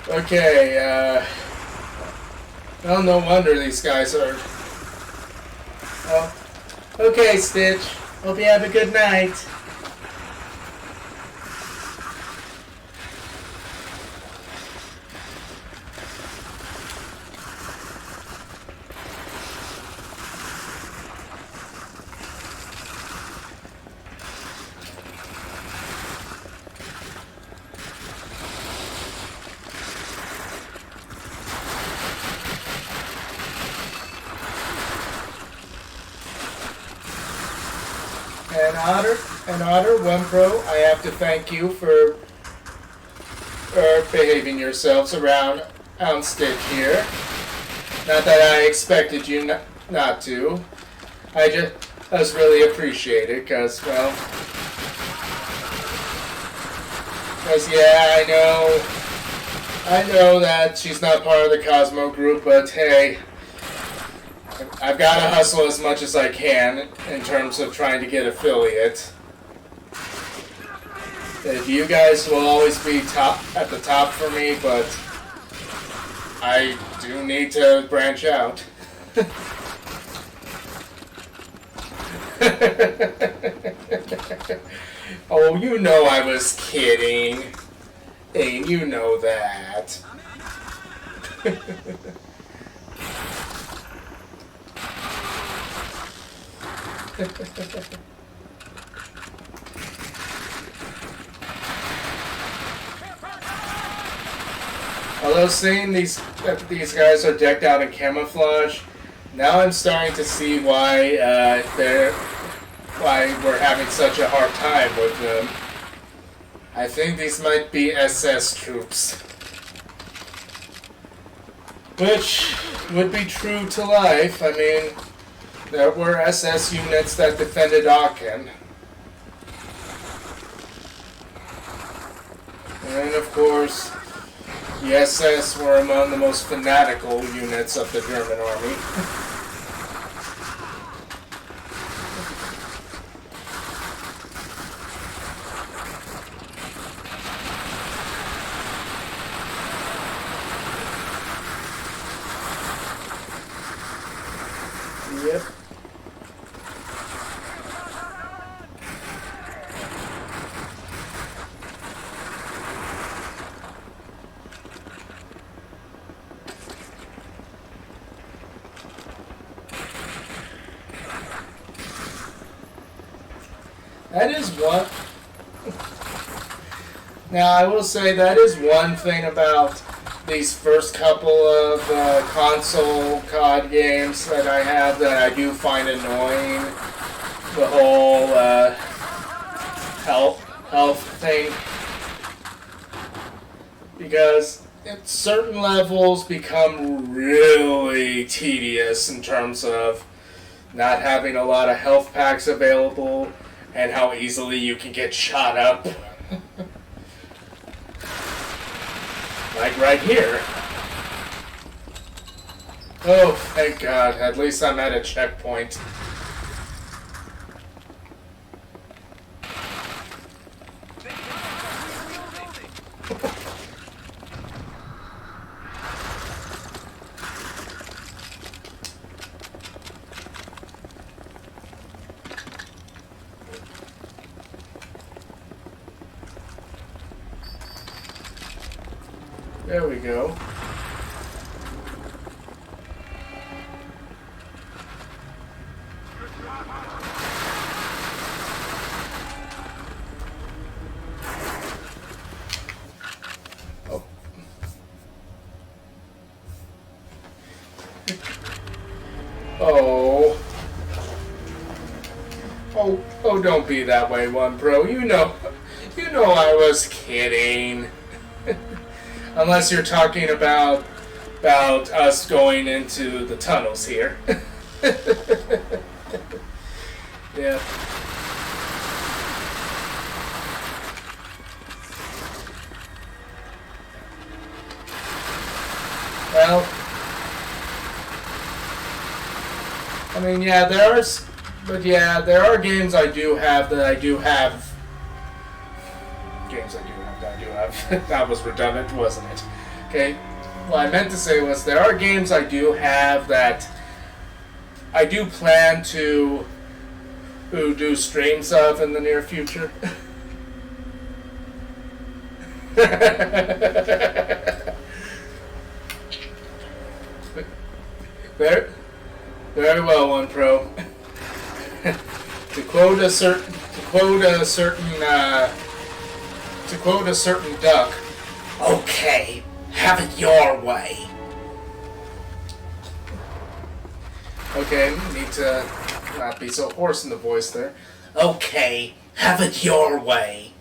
Okay, well, no wonder these guys are... Oh. Okay, Stitch. Hope you have a good night. And Otter, One Pro, I have to thank you for behaving yourselves around Stitch here. Not that I expected you not to. I just really appreciate it, because, well... Because, yeah, I know that she's not part of the Cosmo group, but hey... I've got to hustle as much as I can in terms of trying to get affiliate. You guys will always be at the top for me, but I do need to branch out. Oh, you know I was kidding. And you know that. Although seeing these guys are decked out in camouflage, now I'm starting to see why we're having such a hard time with them. I think these might be SS troops, which would be true to life. I mean, there were SS units that defended Aachen. And of course, the SS were among the most fanatical units of the German army. Yep. That is one. Now, I will say that is one thing about these first couple of console COD games that I have that I do find annoying. The whole health thing. Because at certain levels become really tedious in terms of not having a lot of health packs available and how easily you can get shot up. Like right here. Oh, thank God. At least I'm at a checkpoint. There we go. Oh. Oh, don't be that way, One Pro. You know I was kidding. Unless you're talking about us going into the tunnels here. Yeah. Well, I mean, yeah, there are games I do have that I do have. That was redundant, wasn't it? Okay, what I meant to say was there are games I do have that I do plan to do streams of in the near future. Very well, One Pro. To quote a certain duck, okay, have it your way. Okay, need to not be so hoarse in the voice there. Okay, have it your way.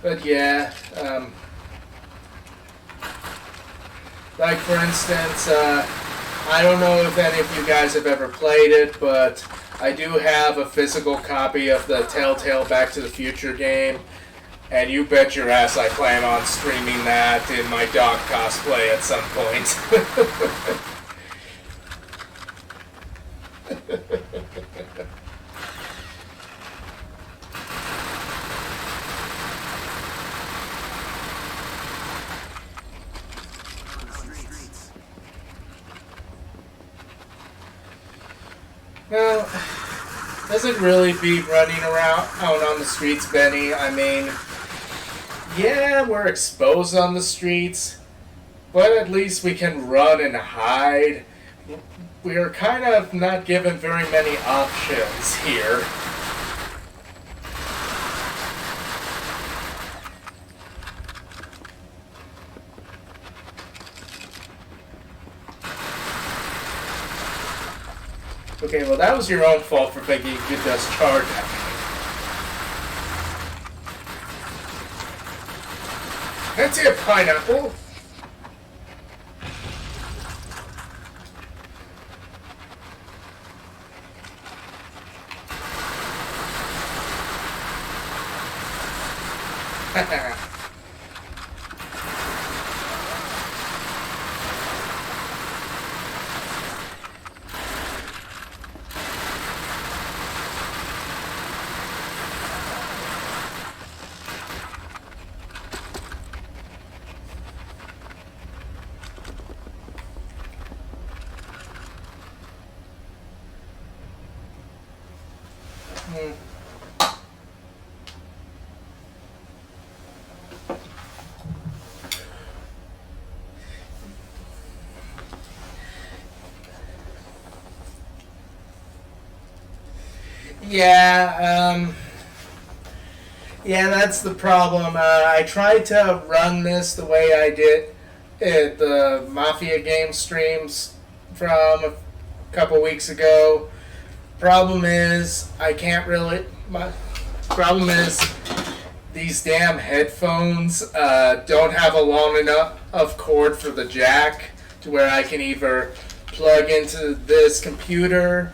But yeah, like for instance, I don't know if any of you guys have ever played it, but I do have a physical copy of the Telltale Back to the Future game, and you bet your ass I plan on streaming that in my dog cosplay at some point. Well, doesn't really be running around out on the streets, Benny. I mean, yeah, we're exposed on the streets, but at least we can run and hide. We are kind of not given very many options here. Okay, well that was your own fault for thinking you could just charge at me. Fancy a pineapple? Yeah, that's the problem. I tried to run this the way I did at the Mafia game streams from a couple weeks ago. Problem is, I can't really... Problem is, these damn headphones don't have a long enough cord for the jack to where I can either plug into this computer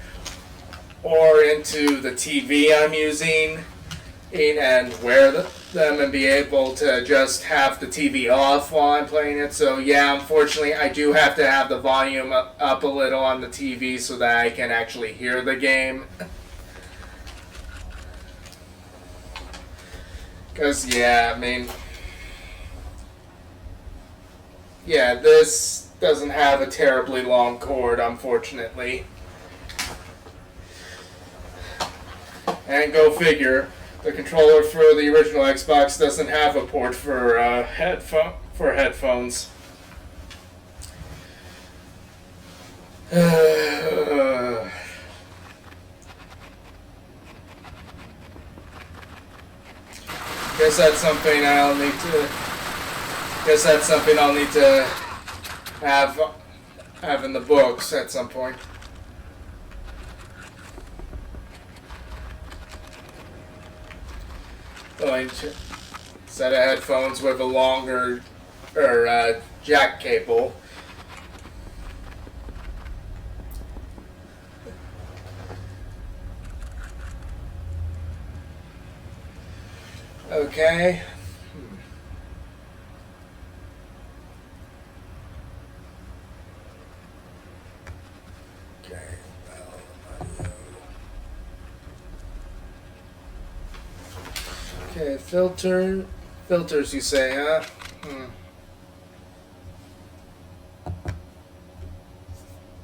or into the TV I'm using and wear them and be able to just have the TV off while I'm playing it. So yeah, unfortunately I do have to have the volume up a little on the TV so that I can actually hear the game. Because yeah, I mean, yeah, this doesn't have a terribly long cord, unfortunately. And go figure, the controller for the original Xbox doesn't have a port for headphones. Guess that's something I'll need to. Guess that's something I'll need to have in the books at some point. Going to set of headphones with a longer jack cable. Okay. Okay. Okay, filters you say, huh?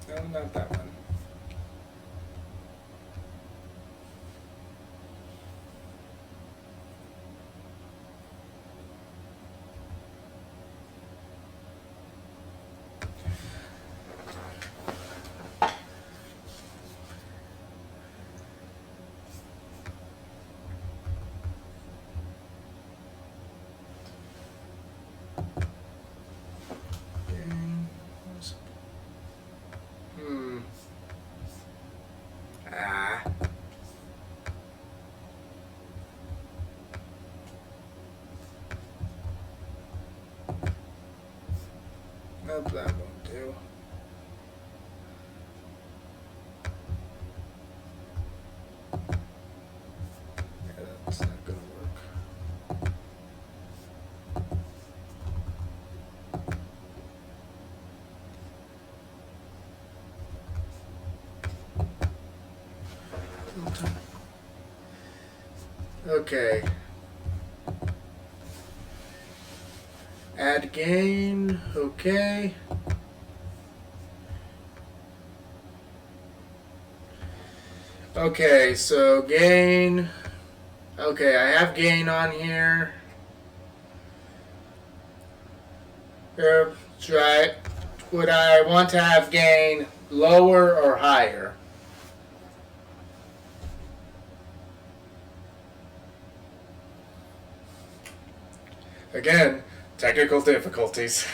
No, not that one. Nope, that won't do. Yeah, that's not gonna work. Okay. Add gain, okay. Okay, so gain. Okay, I have gain on here. Here, try. Would I want to have gain lower or higher? Again, technical difficulties.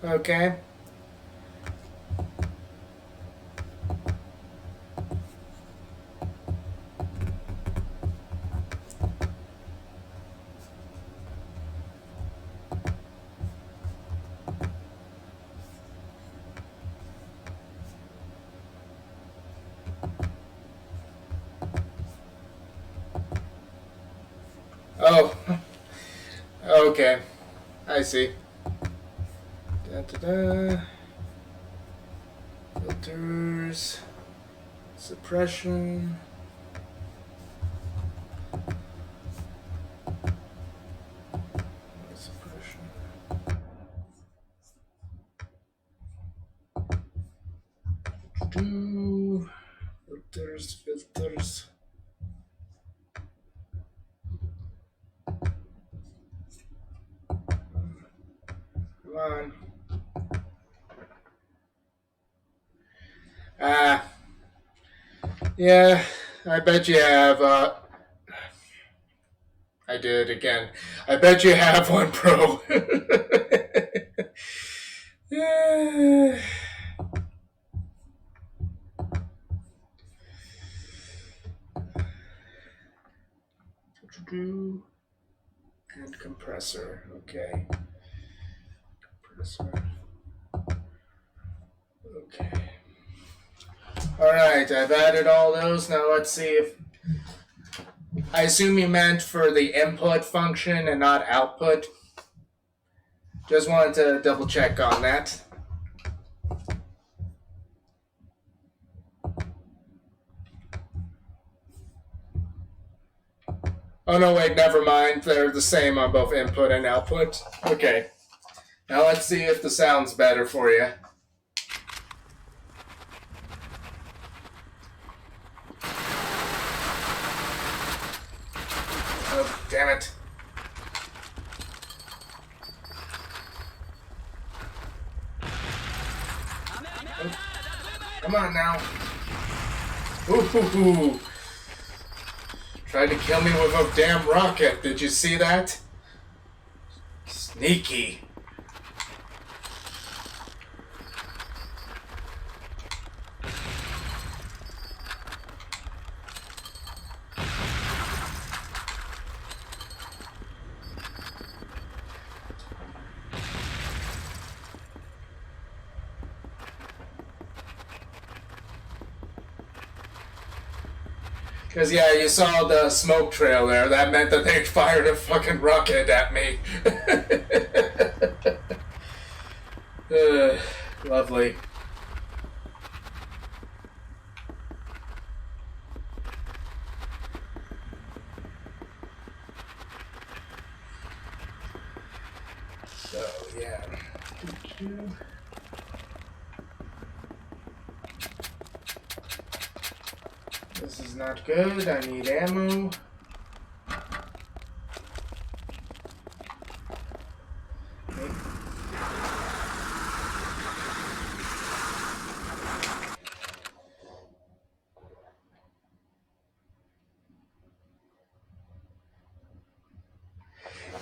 Okay. Oh. Okay. I see. Da-da-da. Filters. Suppression. Suppression. Filters. Come on. Yeah, I bet you have, I did again. I bet you have one, Pro. Yeah. And compressor, okay. Compressor. Okay. Alright, I've added all those. Now let's see if... I assume you meant for the input function and not output. Just wanted to double check on that. Oh no, wait, never mind. They're the same on both input and output. Okay. Now let's see if the sound's better for you. Oh, damn it. Oh, come on now. Ooh. Tried to kill me with a damn rocket. Did you see that? Sneaky. Because, yeah, you saw the smoke trail there. That meant that they fired a fucking rocket at me. Lovely. So, yeah. This is not good. I need ammo.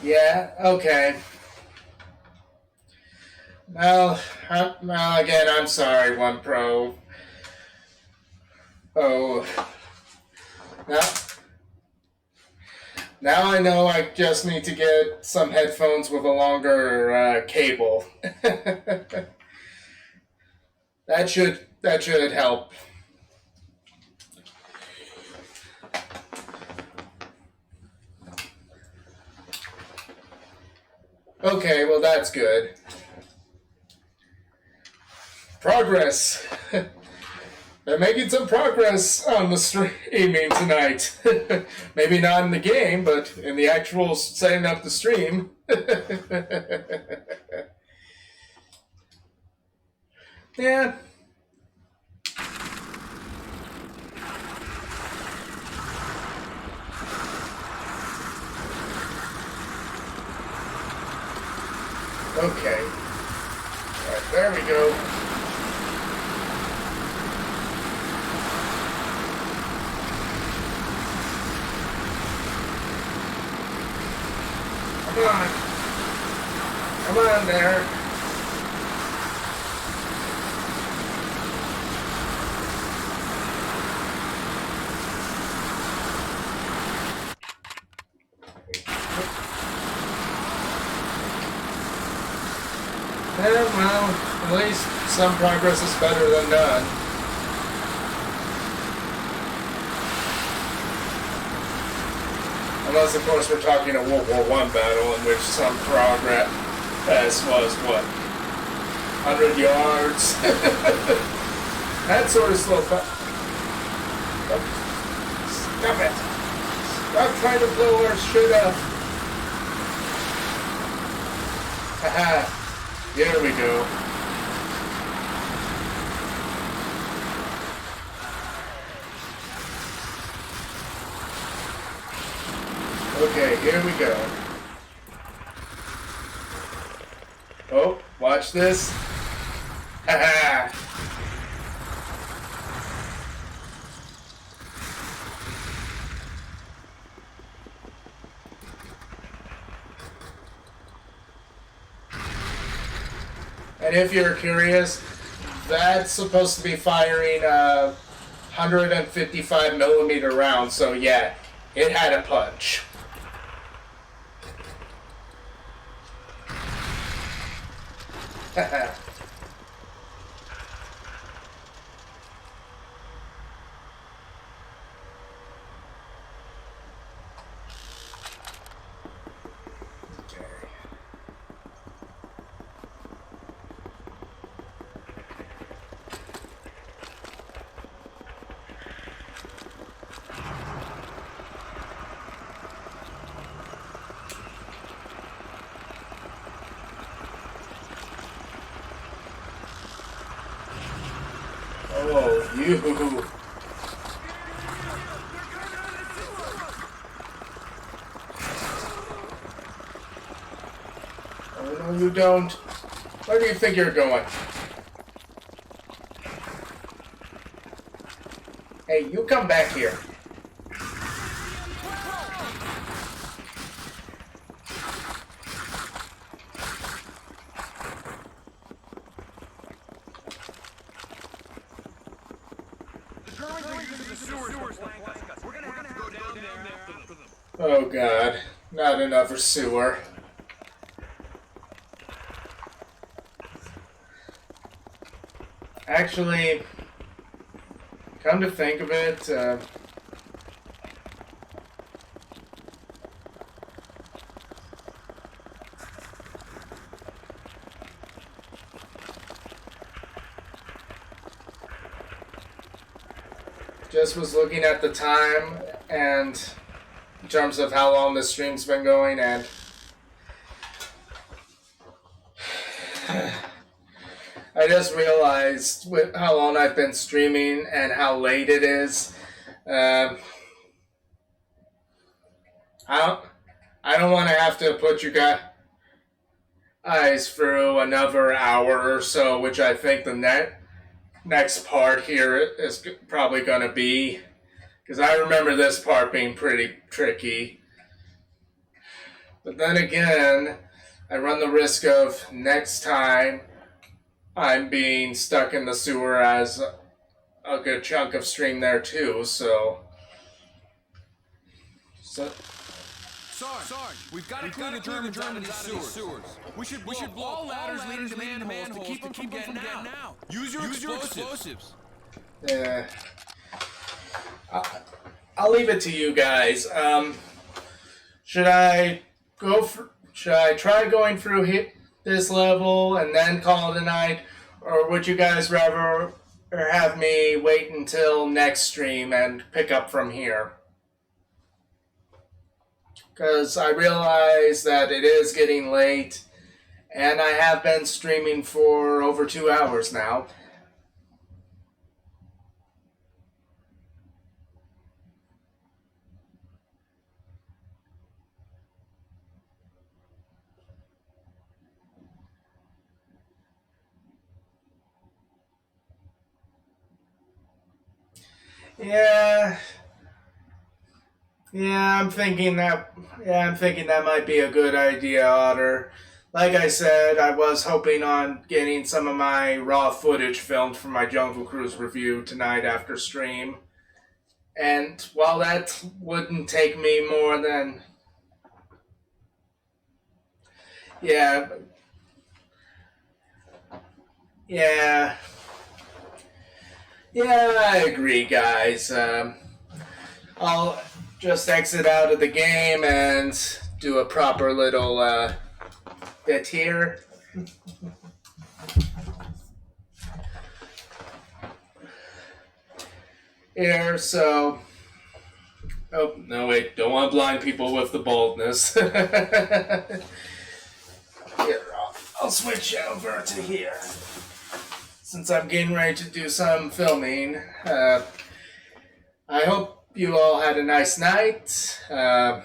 Yeah, okay. Well, again, I'm sorry, One Pro. Oh. Now I know I just need to get some headphones with a longer cable. That should help. Okay, well that's good. Progress. They're making some progress on the streaming tonight. Maybe not in the game, but in the actual setting up the stream. Yeah. Okay. All right, there we go. Come on. Come on there. Yeah, well, at least some progress is better than none. Unless, of course, we're talking a World War I battle in which some progress was, what, 100 yards? That sort of slow. Stop it! Stop trying to blow our shit up. Haha. Here we go. Okay, here we go. Oh, watch this. Haha. And if you're curious, that's supposed to be firing 155 millimeter rounds, so yeah, it had a punch. Oh, you. Oh, no, you don't. Where do you think you're going? Hey, you come back here. Oh god, not another sewer. Actually, come to think of it, just was looking at the time and in terms of how long the stream's been going, and I just realized with how long I've been streaming and how late it is. I don't want to have to put you guys through another hour or so, which I think the next part here is probably going to be, because I remember this part being pretty tricky. But then again, I run the risk of next time I'm being stuck in the sewer as a good chunk of stream there too, so... Sarge, we've got to clear the Germans out of these sewers. We should blow all ladders leading to manholes to keep them from getting out. Use your explosives. Yeah. I'll leave it to you guys. Should I try going through this level and then call it a night, or would you guys rather have me wait until next stream and pick up from here? Because I realize that it is getting late, and I have been streaming for over 2 hours now. Yeah, I'm thinking that might be a good idea, Otter. Like I said, I was hoping on getting some of my raw footage filmed for my Jungle Cruise review tonight after stream. And while that wouldn't take me more than... Yeah, I agree, guys. I'll just exit out of the game and do a proper little bit here. So... Oh, no, wait. Don't want to blind people with the boldness. Here, I'll switch over to here. Since I'm getting ready to do some filming, I hope you all had a nice night, and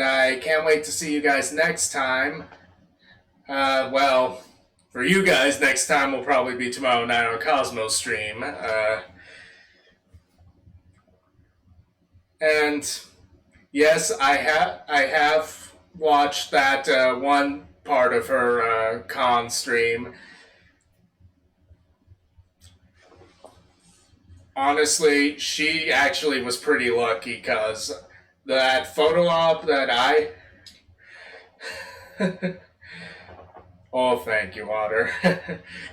I can't wait to see you guys next time. Well, for you guys, next time will probably be tomorrow night on Cosmos stream. And yes, I have watched that one part of her con stream. Honestly, she actually was pretty lucky, because that photo op that I... Oh, thank you, Otter.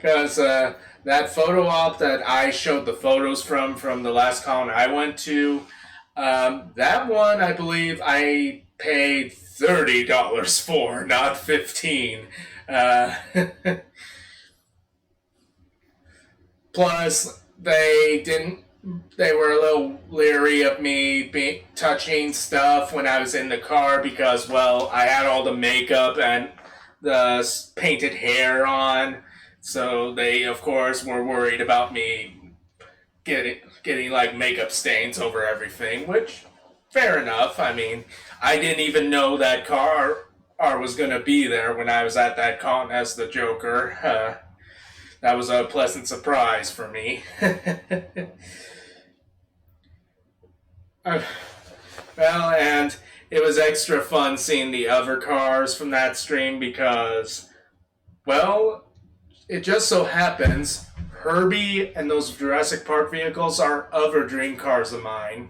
Because that photo op that I showed the photos from the last con I went to, that one, I believe I paid $30 for, not $15. Plus, they were a little leery of me touching stuff when I was in the car because, well, I had all the makeup and the painted hair on, so they, of course, were worried about me getting like makeup stains over everything, which, fair enough. I mean, I didn't even know that car was going to be there when I was at that con as the Joker. That was a pleasant surprise for me. Well, and it was extra fun seeing the other cars from that stream because, well, it just so happens Herbie and those Jurassic Park vehicles are other dream cars of mine.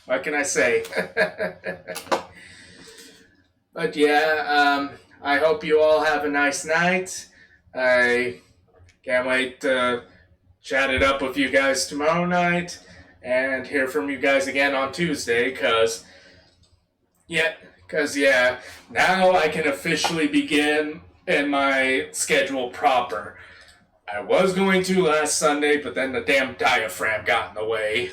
What can I say? But yeah, I hope you all have a nice night. I can't wait to chat it up with you guys tomorrow night and hear from you guys again on Tuesday, because now I can officially begin in my schedule proper. I was going to last Sunday, but then the damn diaphragm got in the way.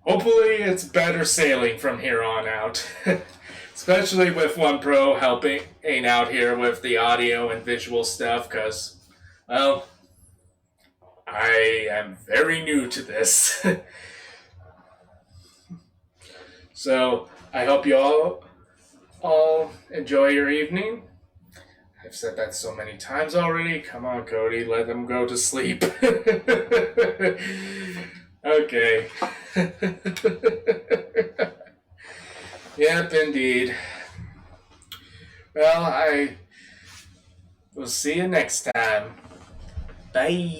Hopefully it's better sailing from here on out. Especially with One Pro helping out here with the audio and visual stuff, because, well, I am very new to this. So, I hope you all enjoy your evening. I've said that so many times already. Come on, Cody, let them go to sleep. Okay. Yep, indeed. Well, I will see you next time. Bye.